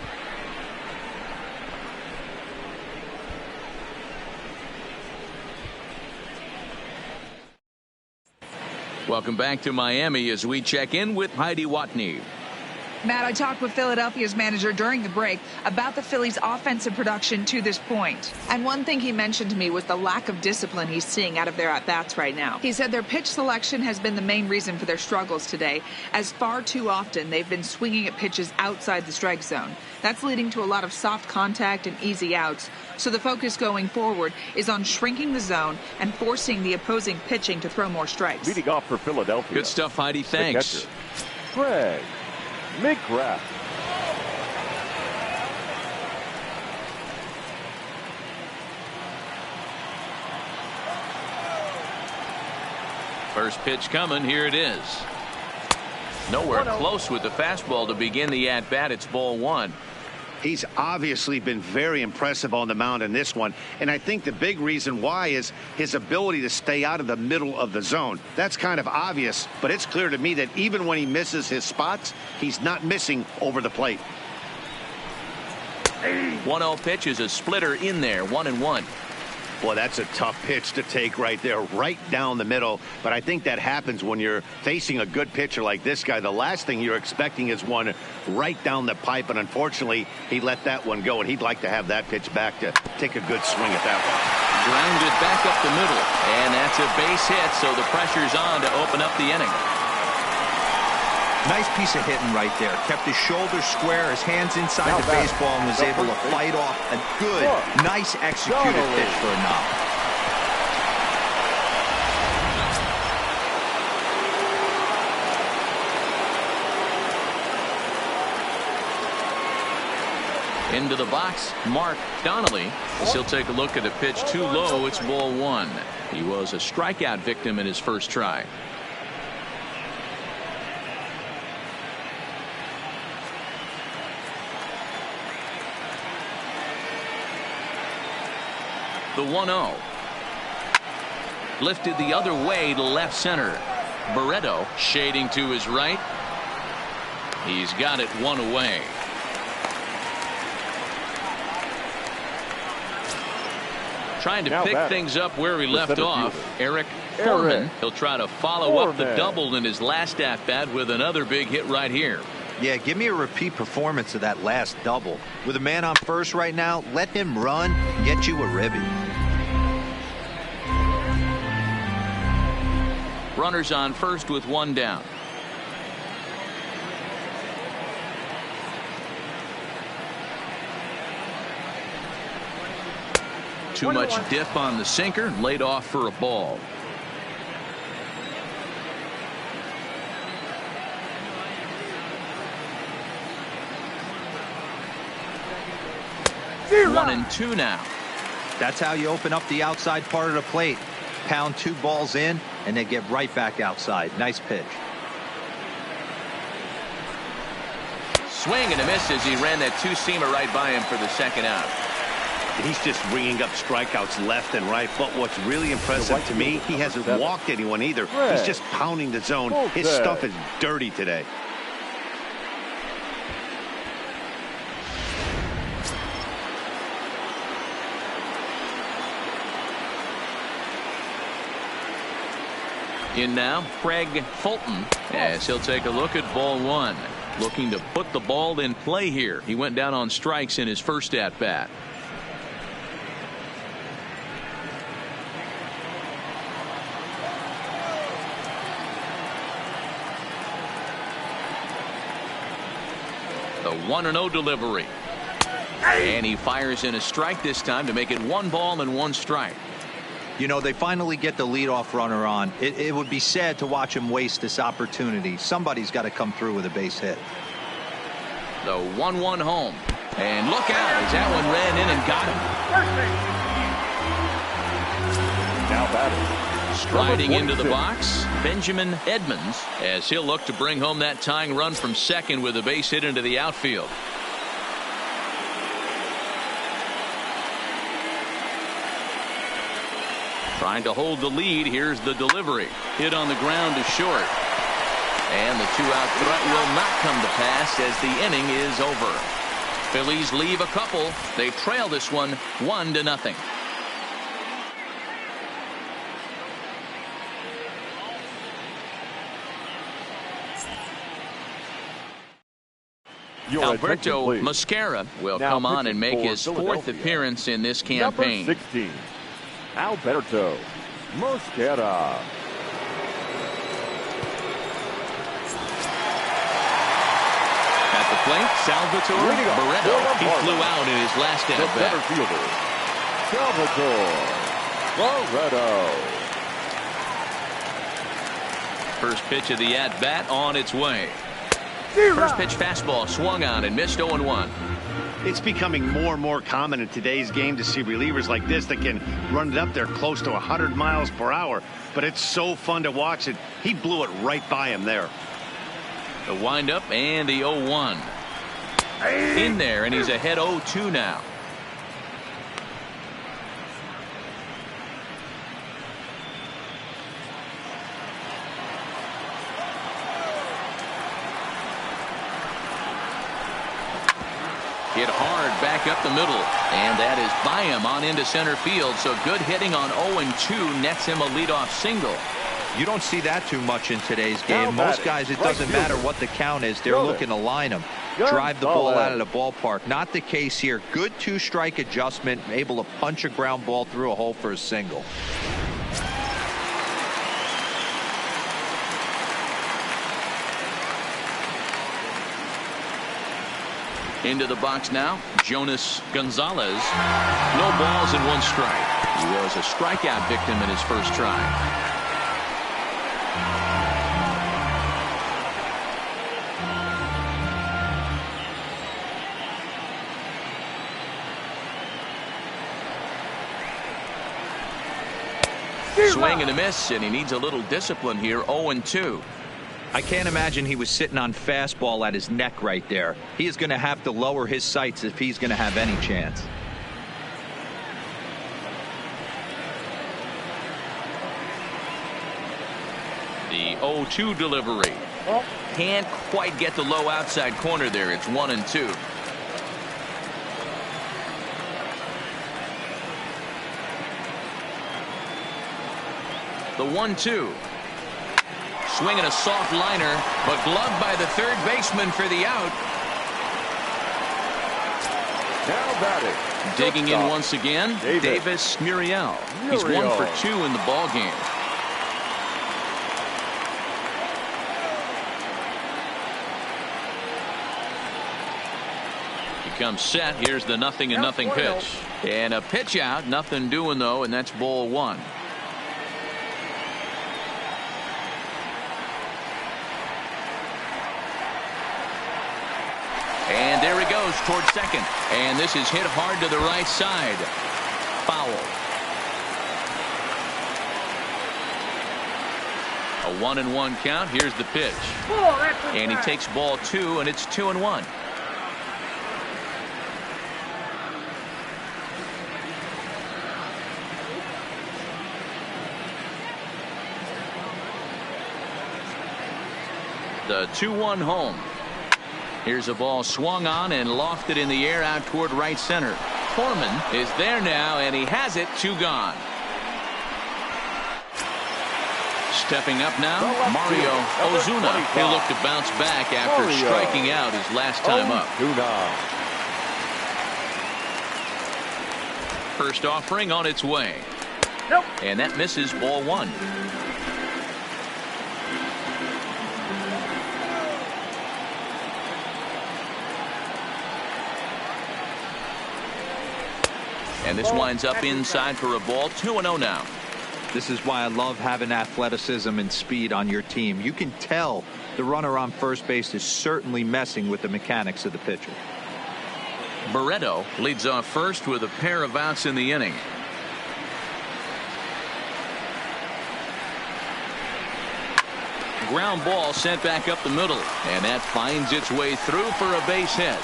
Speaker 1: Welcome back to Miami as we check in with Heidi Watney.
Speaker 6: Matt, I talked with Philadelphia's manager during the break about the Phillies' offensive production to this point. And one thing he mentioned to me was the lack of discipline he's seeing out of their at-bats right now. He said their pitch selection has been the main reason for their struggles today, as far too often they've been swinging at pitches outside the strike zone. That's leading to a lot of soft contact and easy outs. So the focus going forward is on shrinking the zone and forcing the opposing pitching to throw more strikes.
Speaker 3: Leading off for Philadelphia.
Speaker 1: Good stuff, Heidi. Thanks.
Speaker 3: Greg McGrath.
Speaker 1: First pitch coming. Here it is. Nowhere close with the fastball to begin the at-bat. It's ball 1.
Speaker 2: He's obviously been very impressive on the mound in this one, and I think the big reason why is his ability to stay out of the middle of the zone. That's kind of obvious, but it's clear to me that even when he misses his spots, he's not missing over the plate.
Speaker 1: 1-0 pitch is a splitter in there, 1-1.
Speaker 2: Boy, that's a tough pitch to take right there, right down the middle. But I think that happens when you're facing a good pitcher like this guy. The last thing you're expecting is one right down the pipe, and unfortunately, he let that one go, and he'd like to have that pitch back to take a good swing at that one.
Speaker 1: Grounded back up the middle, and that's a base hit, so the pressure's on to open up the inning.
Speaker 4: Nice piece of hitting right there. Kept his shoulders square, his hands inside the baseball, and was able to fight off a good, nice executed pitch for a knock.
Speaker 1: Into the box, Mark Donnelly. He'll take a look at a pitch too low. It's ball 1. He was a strikeout victim in his first try. The 1-0. Lifted the other way to left center. Barreto shading to his right. He's got it 1 away. Trying to pick things up where he left off. Eric Foreman. He'll try to follow up the double in his last at-bat with another big hit right here.
Speaker 4: Yeah, give me a repeat performance of that last double. With a man on first right now, let him run, get you a ribby.
Speaker 1: Runners on first with 1 down. Too much dip on the sinker, laid off for a ball. One and 2 now.
Speaker 4: That's how you open up the outside part of the plate. pound 2 balls in, and then get right back outside. Nice pitch.
Speaker 1: Swing and a miss as he ran that two-seamer right by him for the second out.
Speaker 2: He's just ringing up strikeouts left and right. But what's really impressive to me, he hasn't walked anyone either. He's just pounding the zone. His stuff is dirty today.
Speaker 1: In now, Craig Fulton, as he'll take a look at ball 1. Looking to put the ball in play here. He went down on strikes in his first at-bat. The 1-0 delivery. And he fires in a strike this time to make it 1 ball and 1 strike.
Speaker 4: You know, they finally get the leadoff runner on. It would be sad to watch him waste this opportunity. Somebody's got to come through with a base hit.
Speaker 1: The 1-1 home. And look out as that one ran in and got him.
Speaker 3: Now batting.
Speaker 1: Striding into the box, Benjamin Edmonds, as he'll look to bring home that tying run from second with a base hit into the outfield. Trying to hold the lead. Here's the delivery. Hit on the ground to short. And the 2-out threat will not come to pass as the inning is over. Phillies leave a couple. They trail this one 1-0. Alberto Mosquera will come on and make his 4th appearance in this campaign.
Speaker 3: Number 16, Alberto Mosquera.
Speaker 1: At the plate, Salvatore Barreto. He flew out in his last
Speaker 3: at bat. Center fielder, Salvatore Barreto.
Speaker 1: First pitch of the at-bat on its way. First pitch fastball swung on and missed 0-1.
Speaker 2: It's becoming more and more common in today's game to see relievers like this that can run it up there close to 100 miles per hour. But it's so fun to watch it. He blew it right by him there.
Speaker 1: The windup and the 0-1. In there, and he's ahead 0-2 now. Hit hard back up the middle, and that is by him on into center field. So good hitting on 0-2 nets him a leadoff single.
Speaker 4: You don't see that too much in today's game. Most guys, it doesn't matter what the count is. They're looking to line them, drive the ball out of the ballpark. Not the case here. Good 2-strike adjustment, able to punch a ground ball through a hole for a single.
Speaker 1: Into the box now, Jonas Gonzalez. No balls and 1 strike. He was a strikeout victim in his first try. Swing and a miss, and he needs a little discipline here. 0-2.
Speaker 4: I can't imagine he was sitting on fastball at his neck right there. He is going to have to lower his sights if he's going to have any chance.
Speaker 1: The 0-2 delivery. Can't quite get the low outside corner there. It's 1-2. The 1-2. Swinging a soft liner, but gloved by the third baseman for the out.
Speaker 3: Now batting.
Speaker 1: Digging in once again, Davis Muriel. He's 1 for 2 in the ball game. He comes set. Here's the 0-0 pitch. And a pitch out. Nothing doing though, and that's ball 1. And there he goes towards second. And this is hit hard to the right side. Foul. A 1-1 count. Here's the pitch. And he takes ball 2, and it's 2-1. The 2-1 home. Here's a ball swung on and lofted in the air out toward right center. Foreman is there now, and he has it. 2 gone. Stepping up now, Mario Ozuna. He'll look to bounce back after striking out his last time up. First offering on its way. And that misses, ball 1. And this winds up inside for a ball. 2-0 now.
Speaker 4: This is why I love having athleticism and speed on your team. You can tell the runner on first base is certainly messing with the mechanics of the pitcher.
Speaker 1: Barreto leads off first with a pair of outs in the inning. Ground ball sent back up the middle, and that finds its way through for a base hit.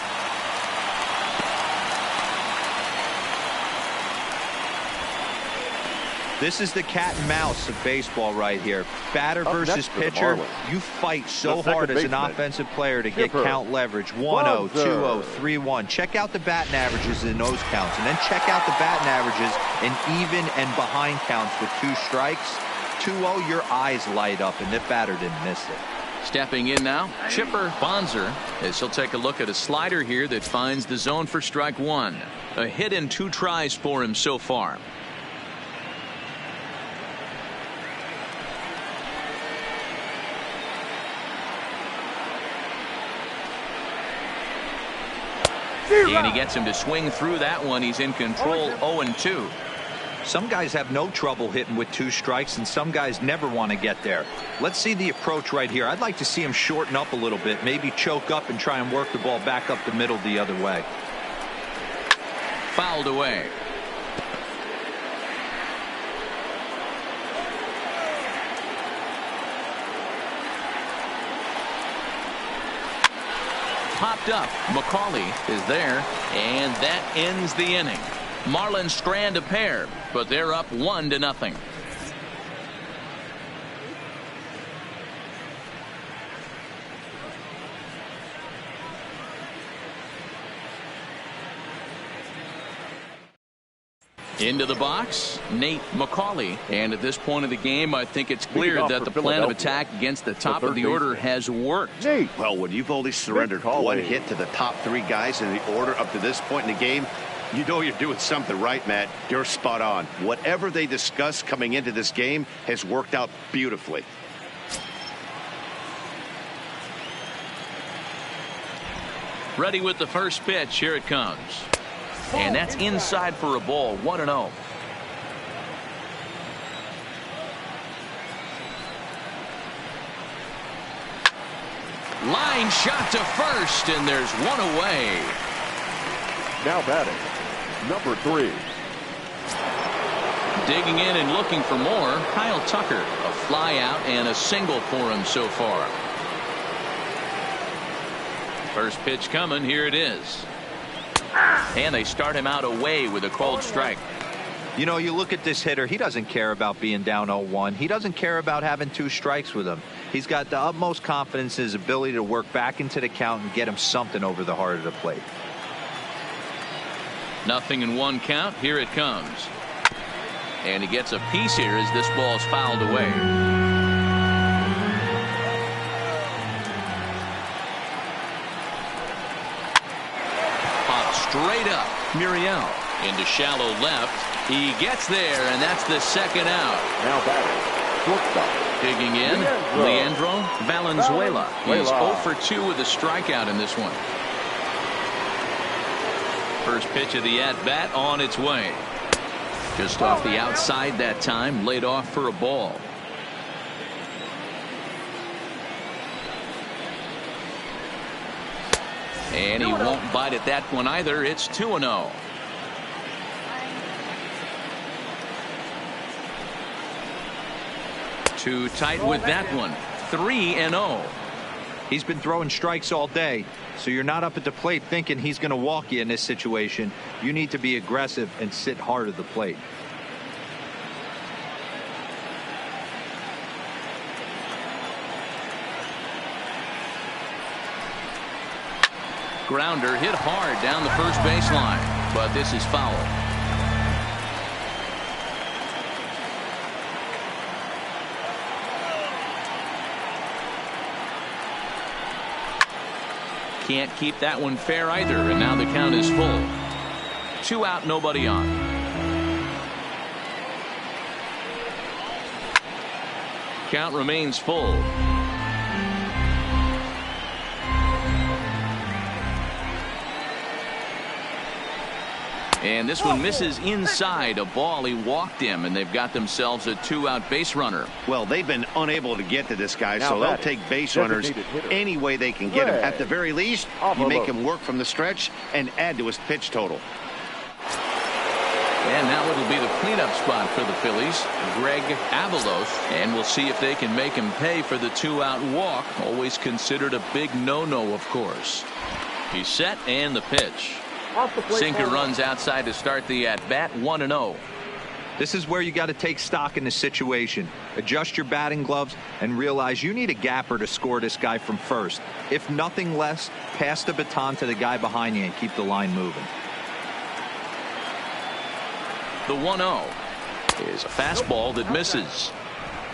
Speaker 4: This is the cat and mouse of baseball right here. Batter versus pitcher. You fight so hard as an offensive player to get count leverage. 1-0, 2-0, 3-1. Check out the batting averages in those counts, and then check out the batting averages in even and behind counts with 2 strikes. 2-0, your eyes light up, and the batter didn't miss it.
Speaker 1: Stepping in now, Chipper Bonser, as he'll take a look at a slider here that finds the zone for strike 1. A hit in 2 tries for him so far. And he gets him to swing through that one. He's in control. 0-2.
Speaker 4: Some guys have no trouble hitting with 2 strikes, and some guys never want to get there. Let's see the approach right here. I'd like to see him shorten up a little bit, maybe choke up and try and work the ball back up the middle the other way.
Speaker 1: Fouled away. Popped up. McCauley is there, and that ends the inning. Marlins strand a pair, but they're up 1-0. Into the box, Nate McCauley. And at this point of the game, I think it's clear that the plan of attack against the top of the order has worked.
Speaker 2: Well, when you've only surrendered 1 hit to the top 3 guys in the order up to this point in the game, you know you're doing something right, Matt. You're spot on. Whatever they discussed coming into this game has worked out beautifully.
Speaker 1: Ready with the first pitch. Here it comes. And that's inside for a ball. 1-0. Line shot to first, and there's 1 away.
Speaker 3: Now batting, number 3.
Speaker 1: Digging in and looking for more, Kyle Tucker. A fly out and a single for him so far. First pitch coming. Here it is. And they start him out away with a cold strike.
Speaker 4: You know, you look at this hitter, he doesn't care about being down 0-1. He doesn't care about having 2 strikes with him. He's got the utmost confidence in his ability to work back into the count and get him something over the heart of the plate.
Speaker 1: 0-1 count. Here it comes. And he gets a piece here as this ball's fouled away. Straight up. Muriel into shallow left. He gets there, and that's the second out.
Speaker 3: Now batting, shortstop.
Speaker 1: Digging in, Leandro Valenzuela. He's 0 for 2 with a strikeout in this one. First pitch of the at-bat on its way. Just off the outside that time, laid off for a ball. And he won't bite at that one either. It's 2-0. Too tight with that one. 3-0.
Speaker 4: He's been throwing strikes all day, so you're not up at the plate thinking he's going to walk you in this situation. You need to be aggressive and sit hard at the plate.
Speaker 1: Grounder hit hard down the first baseline, but this is foul. Can't keep that one fair either, and now the count is full. 2 out, nobody on. Count remains full. And this one misses inside a ball. He walked him, and they've got themselves a 2-out base runner.
Speaker 2: Well, they've been unable to get to this guy, so they'll take base runners any way they can get him. At the very least, you make him work from the stretch and add to his pitch total.
Speaker 1: And now it'll be the cleanup spot for the Phillies, Greg Avalos, and we'll see if they can make him pay for the 2-out walk. Always considered a big no-no, of course. He's set, and the pitch. Sinker runs outside to start the at-bat. 1-0.
Speaker 4: This is where you got to take stock in the situation. Adjust your batting gloves and realize you need a gapper to score this guy from first. If nothing less, pass the baton to the guy behind you and keep the line moving.
Speaker 1: The 1-0 is a fastball that misses.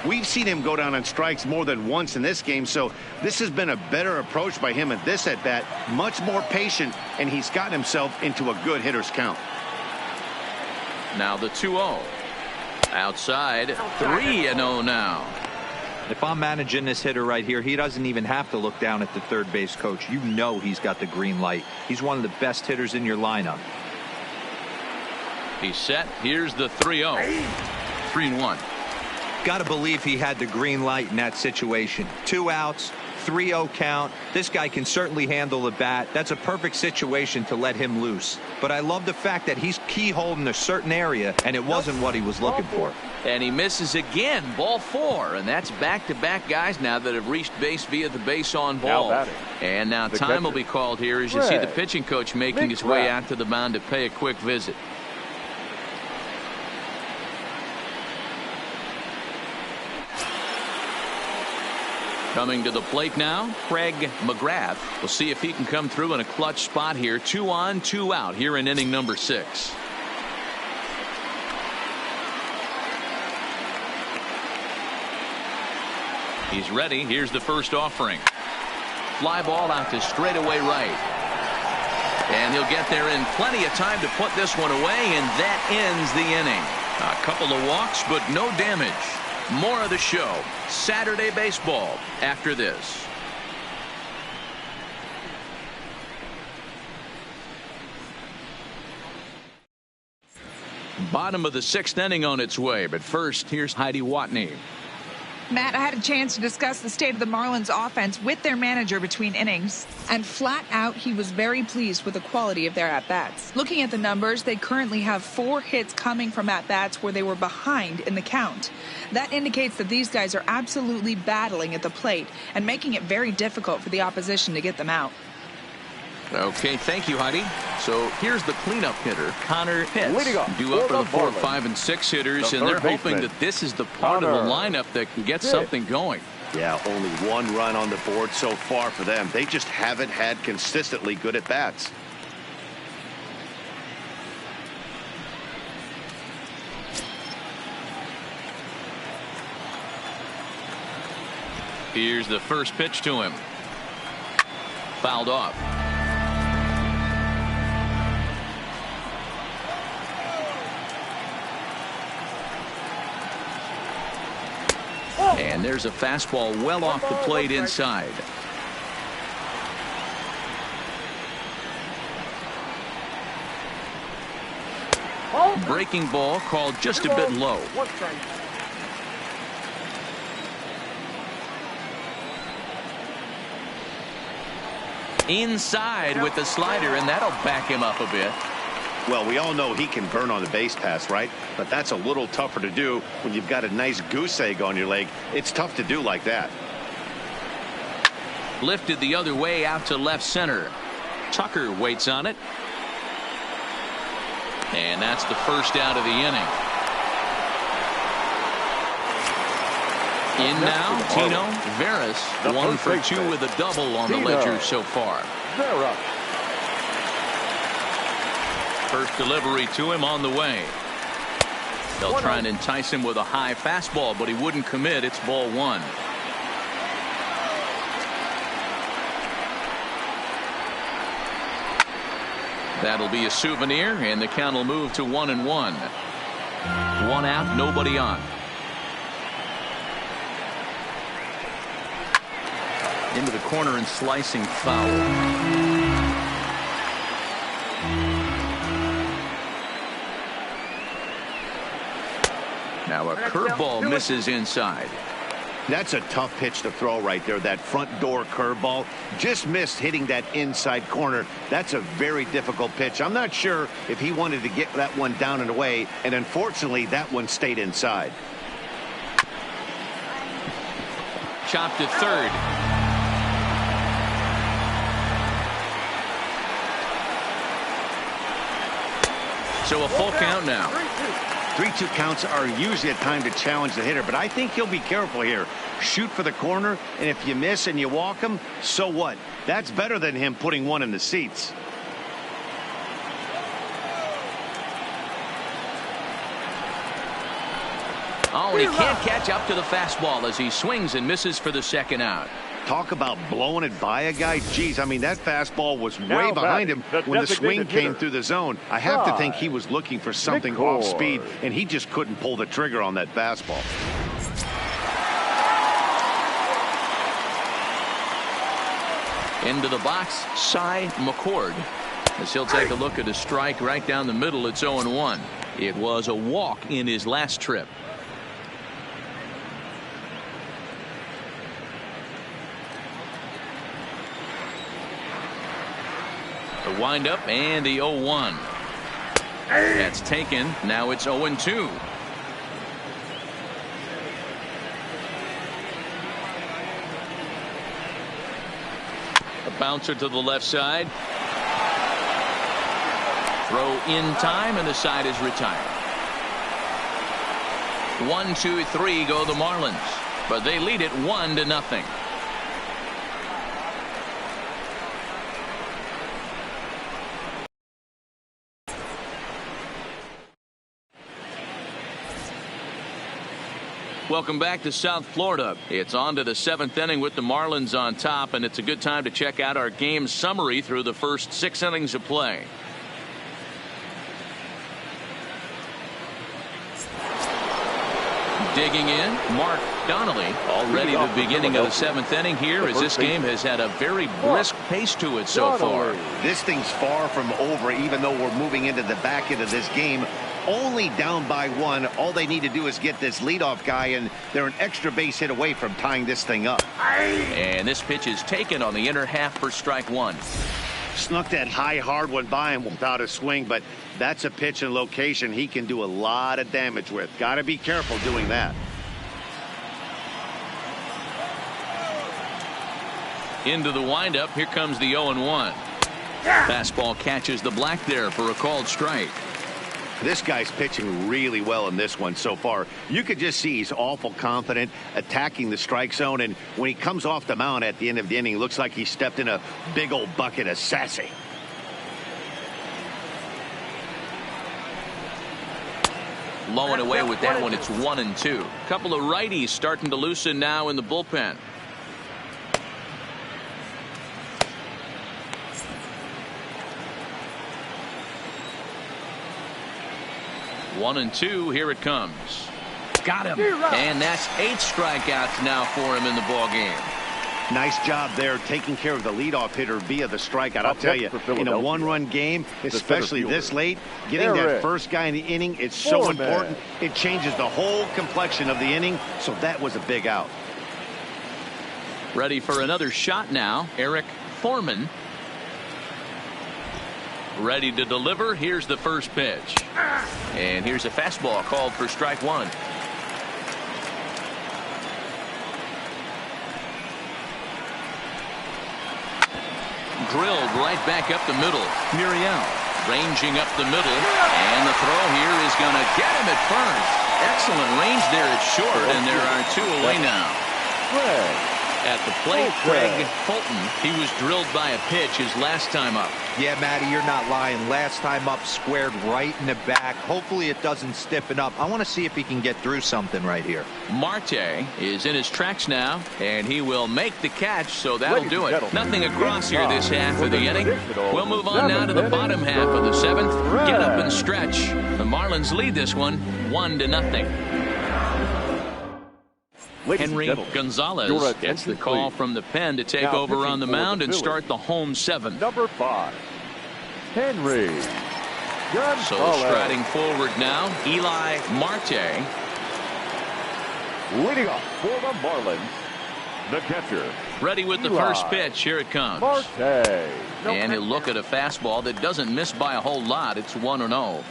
Speaker 2: We've seen him go down on strikes more than once in this game, so this has been a better approach by him at this at-bat. Much more patient, and he's gotten himself into a good hitter's count.
Speaker 1: Now the 2-0. Outside. 3-0 now.
Speaker 4: If I'm managing this hitter right here, he doesn't even have to look down at the third base coach. You know he's got the green light. He's one of the best hitters in your lineup.
Speaker 1: He's set. Here's the 3-0. 3-1.
Speaker 4: Got to believe he had the green light in that situation. 2 outs, 3-0 count. This guy can certainly handle the bat. That's a perfect situation to let him loose. But I love the fact that he's keyholed in a certain area, and it wasn't what he was looking for.
Speaker 1: And he misses again. Ball 4. And that's back-to-back guys now that have reached base via the base on ball. And now time will be called here as you see the pitching coach making his way out to the mound to pay a quick visit. Coming to the plate now, Craig McGrath. We'll see if he can come through in a clutch spot here. 2 on, 2 out here in inning number 6. He's ready. Here's the first offering. Fly ball out to straightaway right. And he'll get there in plenty of time to put this one away, and that ends the inning. A couple of walks, but no damage. More of the show. Saturday baseball after this. Bottom of the 6th inning on its way, but first here's Heidi Watney.
Speaker 6: Matt, I had a chance to discuss the state of the Marlins offense with their manager between innings, and flat out he was very pleased with the quality of their at-bats. Looking at the numbers, they currently have 4 hits coming from at-bats where they were behind in the count. That indicates that these guys are absolutely battling at the plate and making it very difficult for the opposition to get them out.
Speaker 1: Okay, thank you, Heidi. So here's the cleanup hitter, Connor Pitts, due up for the 4, 5, and 6 hitters, and they're hoping that this is the part of the lineup that can get something going.
Speaker 2: Yeah, only 1 run on the board so far for them. They just haven't had consistently good at bats.
Speaker 1: Here's the first pitch to him. Fouled off. And there's a fastball well off the plate inside. Breaking ball called just a bit low. Inside with the slider, and that'll back him up a bit.
Speaker 2: Well, we all know he can burn on the base pass, right? But that's a little tougher to do when you've got a nice goose egg on your leg. It's tough to do like that.
Speaker 1: Lifted the other way out to left center. Tucker waits on it. And that's the first out of the inning. In now, Tino Veras, 1 for 2 with a double on the ledger so far. First delivery to him on the way. They'll try and entice him with a high fastball, but he wouldn't commit. It's ball 1. That'll be a souvenir, and the count will move to 1-1. 1 out, nobody on. Into the corner and slicing foul. Now a curveball misses inside.
Speaker 2: That's a tough pitch to throw right there. That front door curveball just missed hitting that inside corner. That's a very difficult pitch. I'm not sure if he wanted to get that one down and away, and unfortunately that one stayed inside.
Speaker 1: Chopped to third. So a full count now.
Speaker 2: 3-2 counts are usually a time to challenge the hitter, but I think he'll be careful here. Shoot for the corner, and if you miss and you walk him, so what? That's better than him putting one in the seats.
Speaker 1: Oh, and he can't catch up to the fastball as he swings and misses for the second out.
Speaker 2: Talk about blowing it by a guy. Geez, I mean, that fastball was way behind him when the swing came through the zone. I have to think he was looking for something off speed, and he just couldn't pull the trigger on that fastball.
Speaker 1: Into the box, Cy McCord. As he'll take a look at a strike right down the middle. It's 0-1. It was a walk in his last trip. The windup and the 0-1. That's taken. Now it's 0-2. A bouncer to the left side. Throw in time, and the side is retired. 1, 2, 3 go the Marlins, but they lead it 1-0. Welcome back to South Florida. It's on to the 7th inning with the Marlins on top, and it's a good time to check out our game summary through the first 6 innings of play. Digging in, Mark Donnelly, already the beginning of the 7th inning here, as this game has had a very brisk pace to it so far.
Speaker 2: This thing's far from over, even though we're moving into the back end of this game. Only down by 1. All they need to do is get this leadoff guy, and they're an extra base hit away from tying this thing up.
Speaker 1: And this pitch is taken on the inner half for strike 1.
Speaker 2: Snuck that high, hard one by him without a swing, but that's a pitch and location he can do a lot of damage with. Got to be careful doing that.
Speaker 1: Into the windup. Here comes the 0-1. Fastball catches the black there for a called strike.
Speaker 2: This guy's pitching really well in this one so far. You could just see he's awful confident attacking the strike zone, and when he comes off the mound at the end of the inning, looks like he stepped in a big old bucket of sassy.
Speaker 1: Low and away with that one. It's 1-2. Couple of righties starting to loosen now in the bullpen. One and two. Here it comes. Got him. And that's 8 strikeouts now for him in the ball game.
Speaker 2: Nice job there taking care of the leadoff hitter via the strikeout. I'll tell you, in a 1-run game, especially this late, getting that first guy in the inning, it's so important. It changes the whole complexion of the inning, so that was a big out.
Speaker 1: Ready for another shot now, Eric Foreman. Ready to deliver. Here's the first pitch. And here's a fastball called for strike one. Drilled right back up the middle. Muriel ranging up the middle. And the throw here is going to get him at first. Excellent range there at short. And there are two away now. At the plate, Craig Fulton. He was drilled by a pitch his last time up.
Speaker 4: Yeah, Matty, you're not lying. Last time up, squared right in the back. Hopefully it doesn't stiffen up. I want to see if he can get through something right here.
Speaker 1: Marte is in his tracks now, and he will make the catch, so that'll do it. Nothing across here this half of the inning. We'll move on now to the bottom half of the seventh. Get up and stretch. The Marlins lead this one 1-0. Henry Gonzalez gets the call from the pen to take over on the mound and start the home seventh.
Speaker 3: Number 5, Henry Gonzalez.
Speaker 1: So striding forward now, Eli Marte.
Speaker 3: Leading off for the Marlins, the catcher.
Speaker 1: Ready with the first pitch. Here it comes.
Speaker 3: Marte.
Speaker 1: And he'll look at a fastball that doesn't miss by a whole lot. It's 1-0.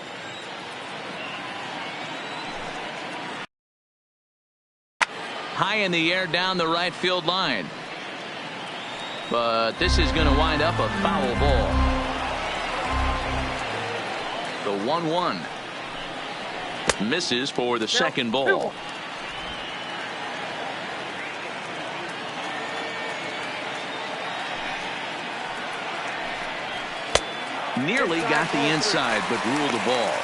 Speaker 1: High in the air down the right field line. But this is going to wind up a foul ball. The 1-1. Misses for the second ball. Nearly got the inside, but ruled the ball.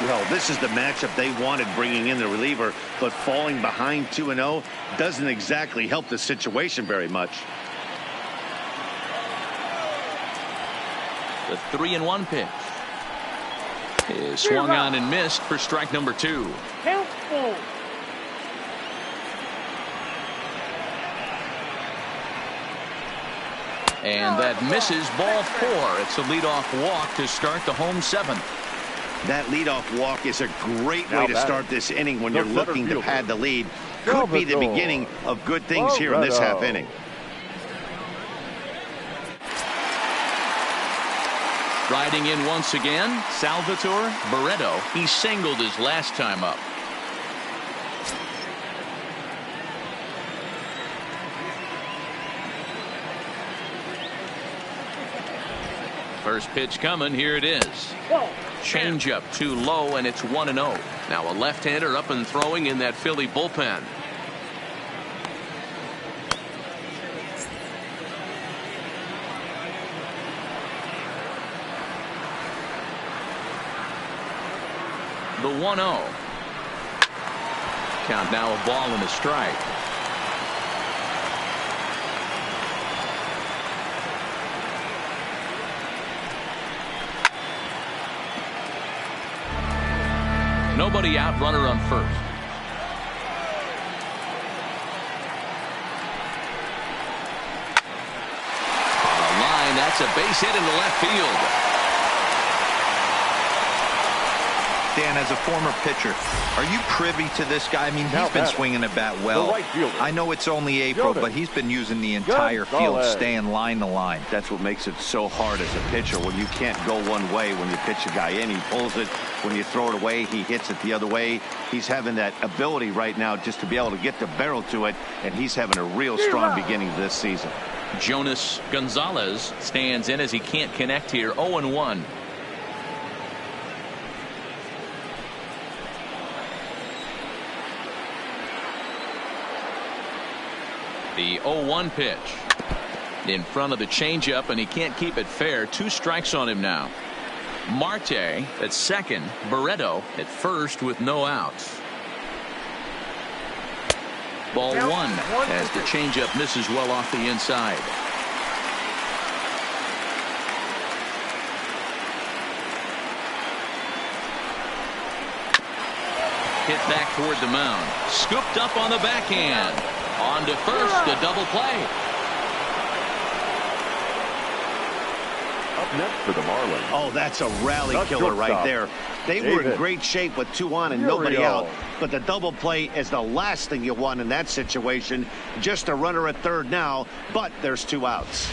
Speaker 2: Well, this is the matchup they wanted, bringing in the reliever, but falling behind 2-0 doesn't exactly help the situation very much.
Speaker 1: The 3-1 pitch is swung on and missed for strike number 2. And that misses ball 4. It's a leadoff walk to start the home seventh.
Speaker 2: That leadoff walk is a great way to start this inning when you're looking to pad the lead. Could be the beginning of good things here in this half inning.
Speaker 1: Riding in once again, Salvatore Barreto. He singled his last time up. First pitch coming. Here it is. Changeup too low, and it's 1-0. Now a left-hander up and throwing in that Philly bullpen. The 1-0. Count now a ball and a strike. Nobody out, runner on first. On the line, that's a base hit into left field.
Speaker 4: Dan, as a former pitcher, are you privy to this guy? I mean, he's been swinging the bat well. I know it's only April, but he's been using the entire field, staying line to line.
Speaker 2: That's what makes it so hard as a pitcher, when you can't go one way. When you pitch a guy in, he pulls it. When you throw it away, he hits it the other way. He's having that ability right now just to be able to get the barrel to it, and he's having a real strong beginning of this season.
Speaker 1: Jonas Gonzalez stands in as he can't connect here. 0-1. The 0-1 pitch in front of the changeup, and he can't keep it fair. 2 strikes on him now. Marte at second, Barreto at first with no outs. Ball 1 as the changeup misses well off the inside. Hit back toward the mound. Scooped up on the backhand. On to first, a double play.
Speaker 3: Up next for the Marlins.
Speaker 2: Oh, that's a rally killer right there. They were in great shape with 2 on and nobody out. But the double play is the last thing you want in that situation. Just a runner at third now, but there's 2 outs.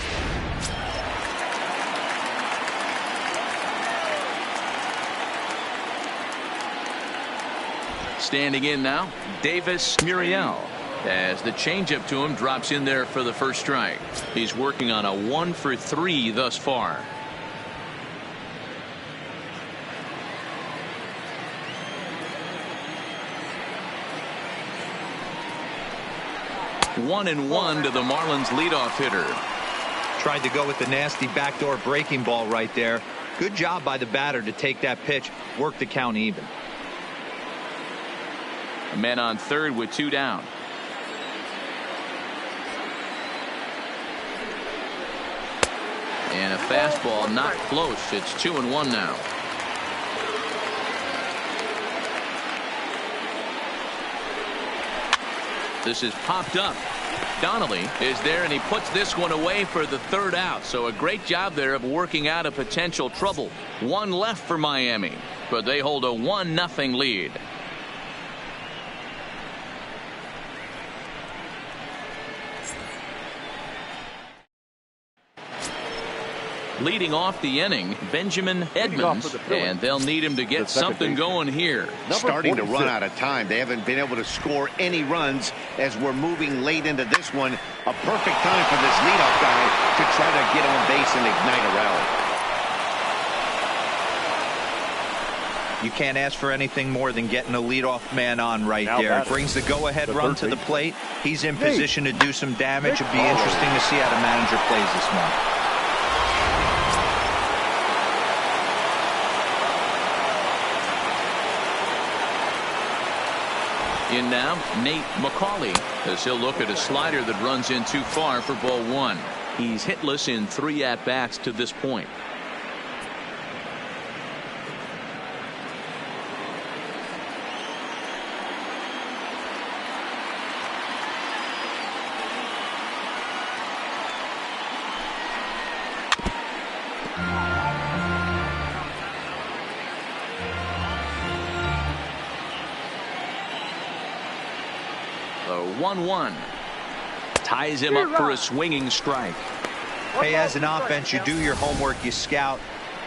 Speaker 1: Standing in now, Davis Muriel, as the changeup to him drops in there for the first strike. He's working on a 1-for-3 thus far. One and one to the Marlins leadoff hitter.
Speaker 4: Tried to go with the nasty backdoor breaking ball right there. Good job by the batter to take that pitch, work the count even.
Speaker 1: A man on third with 2 down. And a fastball not close. It's 2-1 now. This is popped up. Donnelly is there, and he puts this one away for the 3rd out. So a great job there of working out a potential trouble. 1 left for Miami, but they hold a 1-0 lead. Leading off the inning, Benjamin Edmonds, and they'll need him to get something going here.
Speaker 2: Starting to run out of time. They haven't been able to score any runs as we're moving late into this one. A perfect time for this leadoff guy to try to get on base and ignite a rally.
Speaker 4: You can't ask for anything more than getting a leadoff man on right there. Brings the go-ahead run to the plate. He's in position to do some damage. It'd be interesting to see how the manager plays this one.
Speaker 1: In now, Nate McCauley, as he'll look at a slider that runs in too far for ball 1. He's hitless in 3 at-bats to this point. The 1-1 ties him up for a swinging strike.
Speaker 4: Hey, as an offense, you do your homework, you scout.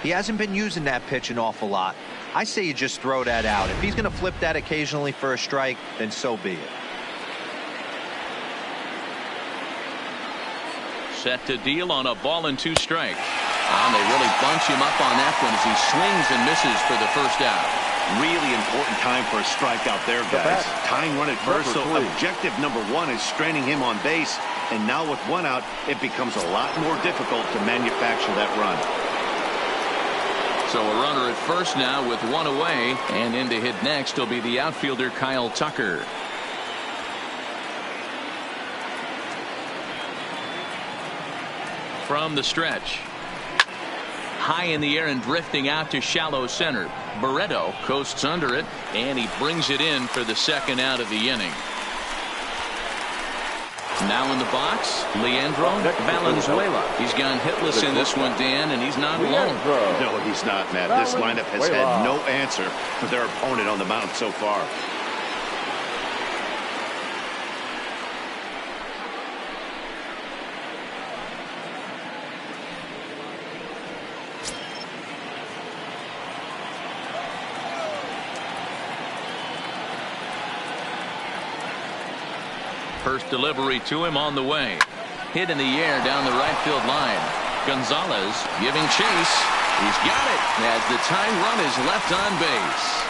Speaker 4: He hasn't been using that pitch an awful lot. I say you just throw that out. If he's going to flip that occasionally for a strike, then so be it.
Speaker 1: Set to deal on a 1-2 strike. And they really bunch him up on that one as he swings and misses for the first out.
Speaker 2: Really important time for a strikeout there, guys. Tying run at first, so objective number 1 is straining him on base. And now with 1 out, it becomes a lot more difficult to manufacture that run.
Speaker 1: So a runner at first now with 1 away, and in to hit next will be the outfielder Kyle Tucker. From the stretch. High in the air and drifting out to shallow center. Barreto coasts under it, and he brings it in for the 2nd out of the inning. Now in the box, Leandro Valenzuela. He's gone hitless in this one, Dan, and he's not alone.
Speaker 2: No, he's not, Matt. This lineup has had no answer for their opponent on the mound so far.
Speaker 1: First delivery to him on the way. Hit in the air down the right field line. Gonzalez giving chase. He's got it as the tying run is left on base.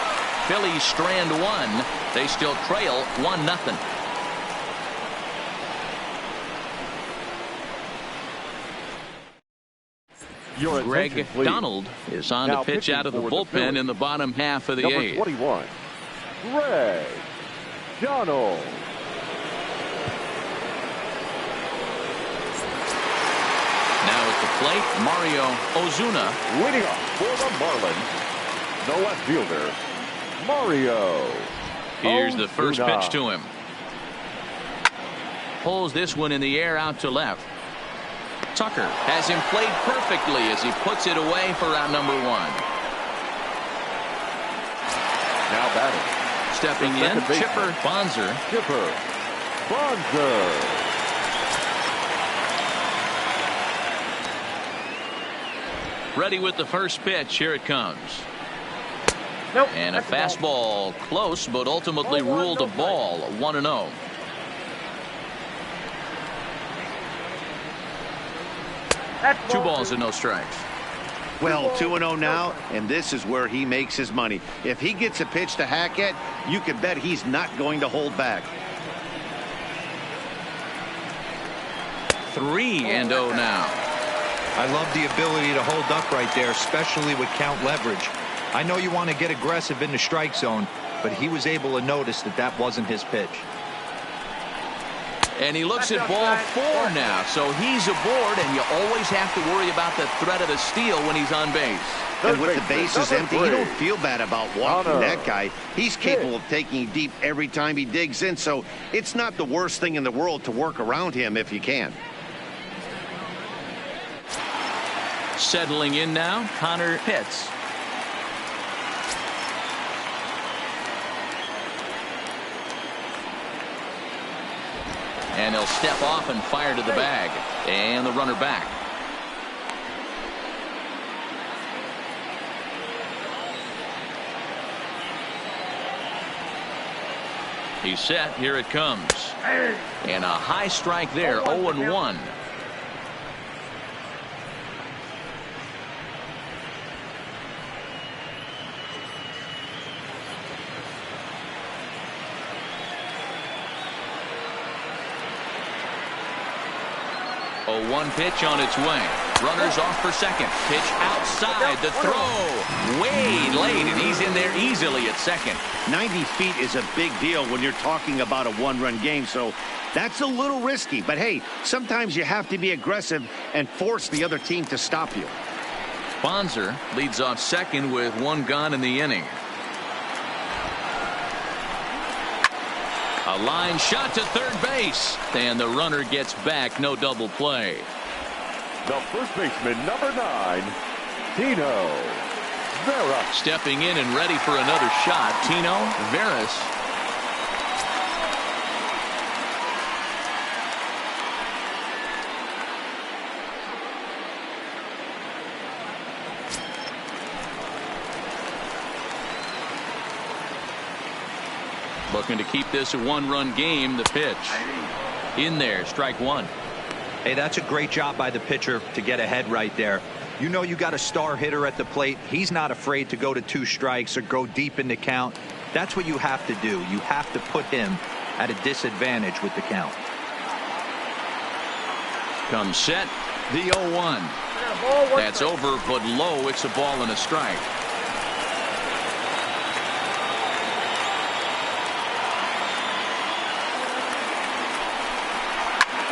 Speaker 1: Phillies strand 1. They still trail 1-0. Greg Donald is on to pitch out of the bullpen in the bottom half of the 8th.
Speaker 3: 21, Greg Donald.
Speaker 1: Now at the plate, Mario Ozuna.
Speaker 3: Leading off for the Marlins, the left fielder, Mario
Speaker 1: Here's
Speaker 3: Ozuna.
Speaker 1: the first pitch to him. Pulls this one in the air out to left. Tucker has him played perfectly as he puts it away for out number 1.
Speaker 3: Now batting.
Speaker 1: Stepping in, Chipper Bonzer.
Speaker 3: Chipper Bonzer.
Speaker 1: Ready with the first pitch. Here it comes. And a fastball close, but ultimately ruled a ball. 1-0. Two balls and no strikes.
Speaker 2: Well, 2-0 now, and this is where he makes his money. If he gets a pitch to hack at, you can bet he's not going to hold back.
Speaker 1: 3-0 now.
Speaker 4: I love the ability to hold up right there, especially with count leverage. I know you want to get aggressive in the strike zone, but he was able to notice that that wasn't his pitch.
Speaker 1: And he looks at ball 4 now, so he's aboard, and you always have to worry about the threat of the steal when he's on base.
Speaker 2: And with the bases empty, you don't feel bad about walking that guy. He's capable of taking deep every time he digs in, so it's not the worst thing in the world to work around him if you can.
Speaker 1: Settling in now, Connor Pitts. And he'll step off and fire to the bag. And the runner back. He's set. Here it comes. And a high strike there. 0-1. A 1 pitch on its way. Runners off for second. Pitch outside. The throw way late, and he's in there easily at second.
Speaker 2: 90 feet is a big deal when you're talking about a one-run game, so that's a little risky. But hey, sometimes you have to be aggressive and force the other team to stop you.
Speaker 1: Bonser leads off second with 1 gone in the inning. A line shot to third base, and the runner gets back. No double play.
Speaker 3: The first baseman, number 9, Tino Vera.
Speaker 1: Stepping in and ready for another shot, Tino Veras. Looking to keep this a 1-run game. The pitch in there, strike 1.
Speaker 4: Hey, that's a great job by the pitcher to get ahead right there. You know you got a star hitter at the plate. He's not afraid to go to 2 strikes or go deep in the count. That's what you have to do. You have to put him at a disadvantage with the count.
Speaker 1: Comes set, the 0-1. That's over, but low. It's a ball and a strike.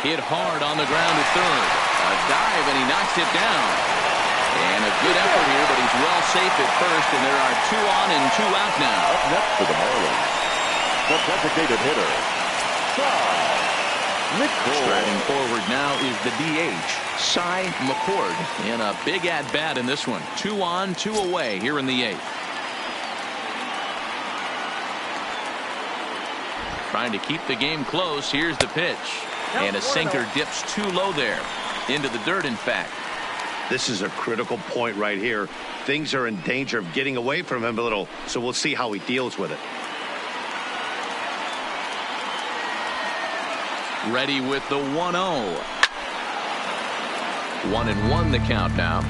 Speaker 1: Hit hard on the ground to third. A dive, and he knocks it down. And a good effort here, but he's well safe at first, and there are 2 on and 2 out now.
Speaker 3: Up next for the Marlins, the designated hitter, McCord.
Speaker 1: Striding forward now is the DH, Cy McCord, in a big at-bat in this one. 2 on, 2 away here in the 8th. Trying to keep the game close. Here's the pitch. And a sinker dips too low there. Into the dirt, in fact.
Speaker 2: This is a critical point right here. Things are in danger of getting away from him a little, so we'll see how he deals with it.
Speaker 1: Ready with the 1-0. 1-1 the count now.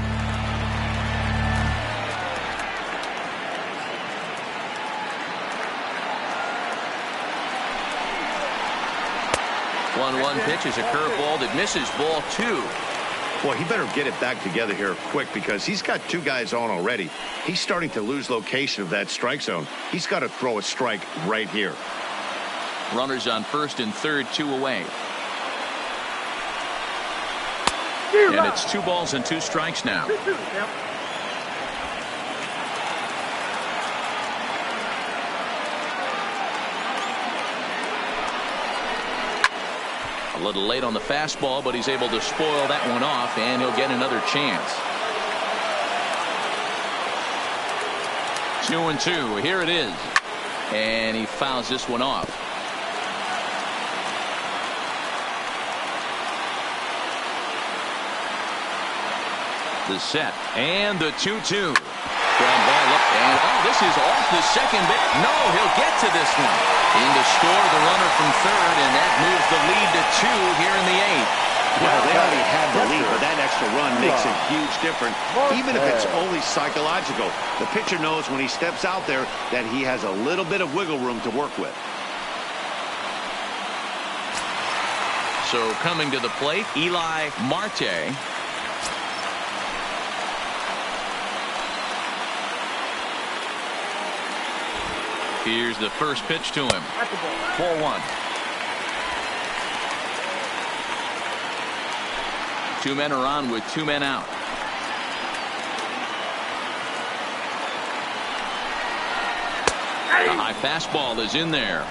Speaker 1: One pitch is a curveball that misses, ball 2.
Speaker 2: Well, he better get it back together here quick because he's got 2 guys on already. He's starting to lose location of that strike zone. He's got to throw a strike right here.
Speaker 1: Runners on first and third, 2 away. And it's 2 balls and 2 strikes now. A little late on the fastball, but he's able to spoil that one off, and he'll get another chance. 2-2. Here it is. And he fouls this one off. The set and the 2-2. Ground ball up, and this is off the second base. No, he'll get to this one. In to score the runner from third, and that moves the lead to 2 here in the 8th.
Speaker 2: Well, they already had the lead, but that extra run makes a huge difference, even if it's only psychological. The pitcher knows when he steps out there that he has a little bit of wiggle room to work with.
Speaker 1: So coming to the plate, Eli Marte. Here's the first pitch to him. 4-1. 2 men are on with 2 men out. The high fastball is in there.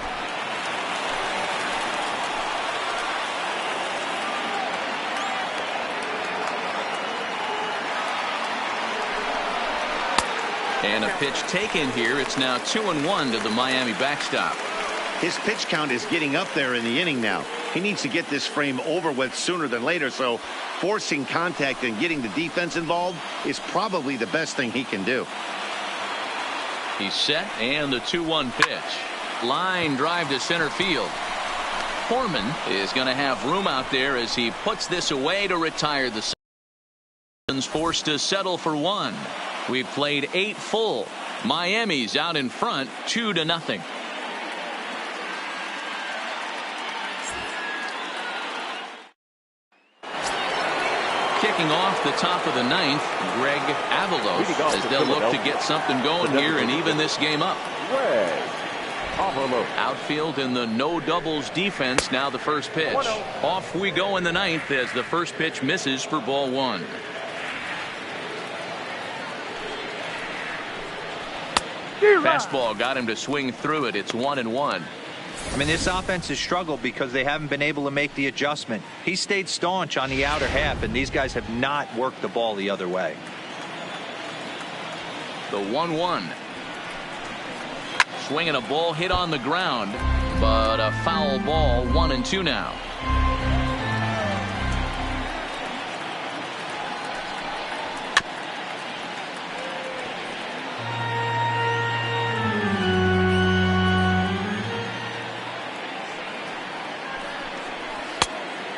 Speaker 1: And a pitch taken here. It's now 2-1 to the Miami backstop.
Speaker 2: His pitch count is getting up there in the inning now. He needs to get this frame over with sooner than later, so forcing contact and getting the defense involved is probably the best thing he can do.
Speaker 1: He's set, and the 2-1 pitch. Line drive to center field. Foreman is going to have room out there as he puts this away to retire the Suns, forced to settle for 1. We've played 8 full. Miami's out in front 2-0. Kicking off the top of the 9th, Greg Avalos, as they'll look to get something going here and even this game up. Outfield in the no doubles defense. Now the first pitch. Off we go in the 9th as the first pitch misses for ball 1. Fastball got him to swing through it. It's 1-1.
Speaker 4: I mean, this offense has struggled because they haven't been able to make the adjustment. He stayed staunch on the outer half, and these guys have not worked the ball the other way.
Speaker 1: The 1-1. Swinging a ball hit on the ground, but a foul ball. 1-2 now.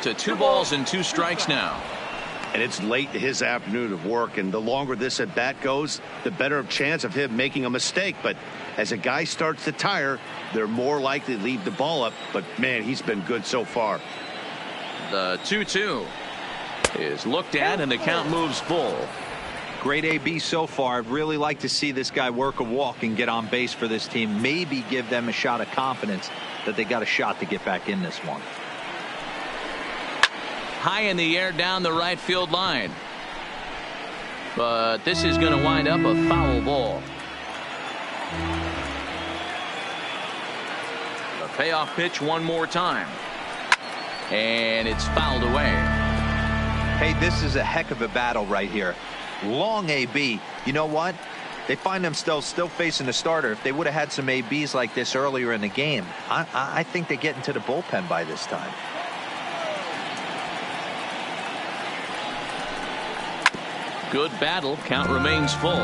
Speaker 1: To 2 balls and 2 strikes now.
Speaker 2: And it's late in his afternoon of work, and the longer this at bat goes, the better chance of him making a mistake. But as a guy starts to tire, they're more likely to leave the ball up. But man, he's been good so far.
Speaker 1: The 2-2 is looked at, and the count moves full.
Speaker 4: Great AB so far. I'd really like to see this guy work a walk and get on base for this team. Maybe give them a shot of confidence that they got a shot to get back in this one.
Speaker 1: High in the air down the right field line. But this is going to wind up a foul ball. The payoff pitch one more time. And it's fouled away.
Speaker 4: Hey, this is a heck of a battle right here. Long AB. You know what? They find themselves still facing the starter. If they would have had some ABs like this earlier in the game, I think they get into the bullpen by this time.
Speaker 1: Good battle. Count remains full.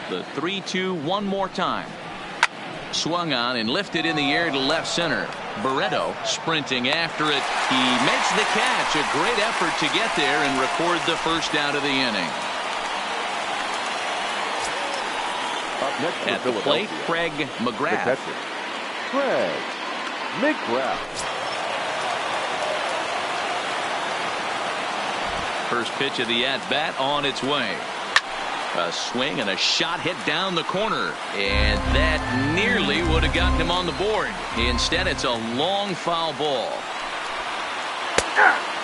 Speaker 1: The 3-2 one more time. Swung on and lifted in the air to left center. Barreto sprinting after it. He makes the catch. A great effort to get there and record the first out of the inning. At the plate, Craig McGrath.
Speaker 3: Craig McGrath.
Speaker 1: First pitch of the at-bat on its way. A swing and a shot hit down the corner, and that nearly would have gotten him on the board. Instead, it's a long foul ball.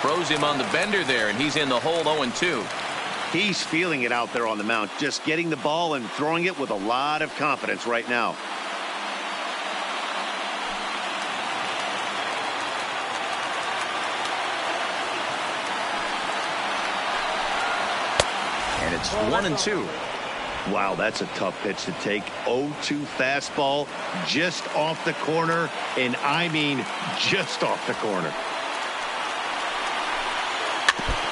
Speaker 1: Froze him on the bender there, and he's in the hole 0-2.
Speaker 2: He's feeling it out there on the mound, just getting the ball and throwing it with a lot of confidence right now.
Speaker 1: And it's 1-2.
Speaker 2: Wow, that's a tough pitch to take. 0-2 fastball just off the corner, and I mean just off the corner.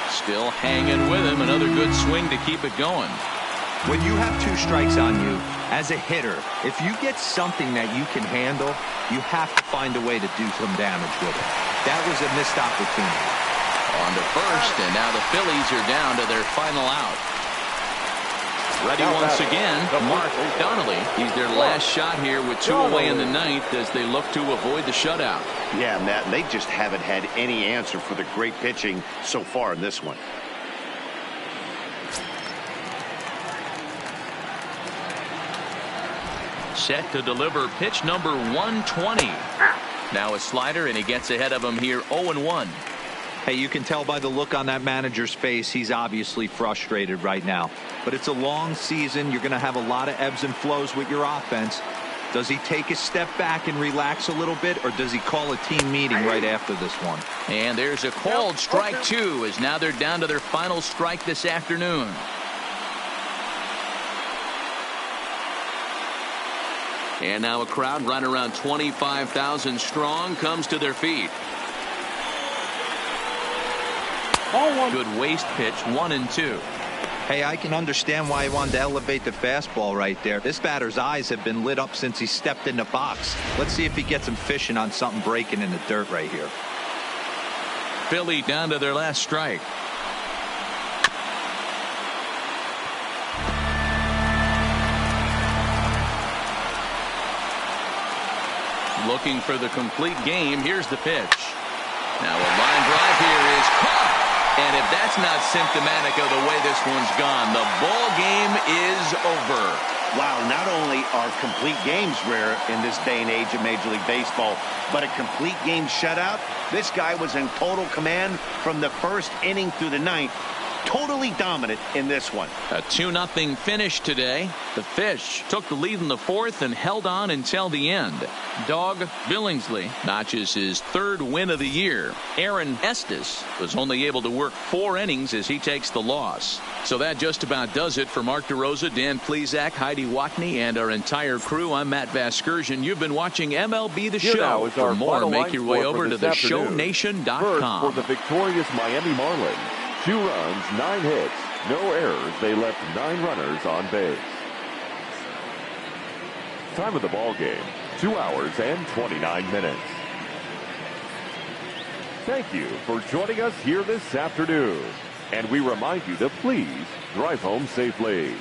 Speaker 1: Still hanging with him. Another good swing to keep it going.
Speaker 4: When you have 2 strikes on you, as a hitter, if you get something that you can handle, you have to find a way to do some damage with it. That was a missed opportunity.
Speaker 1: On to first, and now the Phillies are down to their final out. Ready once again, Mark Donnelly. He's their last shot here with 2 away in the ninth as they look to avoid the shutout.
Speaker 2: Yeah, Matt, and they just haven't had any answer for the great pitching so far in this one.
Speaker 1: Set to deliver pitch number 120. Now a slider, and he gets ahead of him here 0-1.
Speaker 4: Hey, you can tell by the look on that manager's face he's obviously frustrated right now. But it's a long season. You're going to have a lot of ebbs and flows with your offense. Does he take a step back and relax a little bit, or does he call a team meeting right after this one?
Speaker 1: And there's a called strike 2, as now they're down to their final strike this afternoon. And now a crowd right around 25,000 strong comes to their feet. Good waste pitch, 1-2.
Speaker 4: Hey, I can understand why he wanted to elevate the fastball right there. This batter's eyes have been lit up since he stepped in the box. Let's see if he gets him fishing on something breaking in the dirt right here.
Speaker 1: Philly down to their last strike. Looking for the complete game. Here's the pitch. Now a line drive here is caught. And if that's not symptomatic of the way this one's gone, the ball game is over.
Speaker 2: Wow, not only are complete games rare in this day and age of Major League Baseball, but a complete game shutout. This guy was in total command from the first inning through the ninth. Totally dominant in this one.
Speaker 1: A 2-0 finish today. The Fish took the lead in the fourth and held on until the end. Dog Billingsley notches his 3rd win of the year. Aaron Estes was only able to work 4 innings as he takes the loss. So that just about does it for Mark DeRosa, Dan Plesac, Heidi Watney, and our entire crew. I'm Matt Vasgersian. You've been watching MLB The Show. For more, make your way over to theshownation.com.
Speaker 3: First, for the victorious Miami Marlins. 2 runs, 9 hits, no errors. They left 9 runners on base. Time of the ball game, 2 hours and 29 minutes. Thank you for joining us here this afternoon. And we remind you to please drive home safely.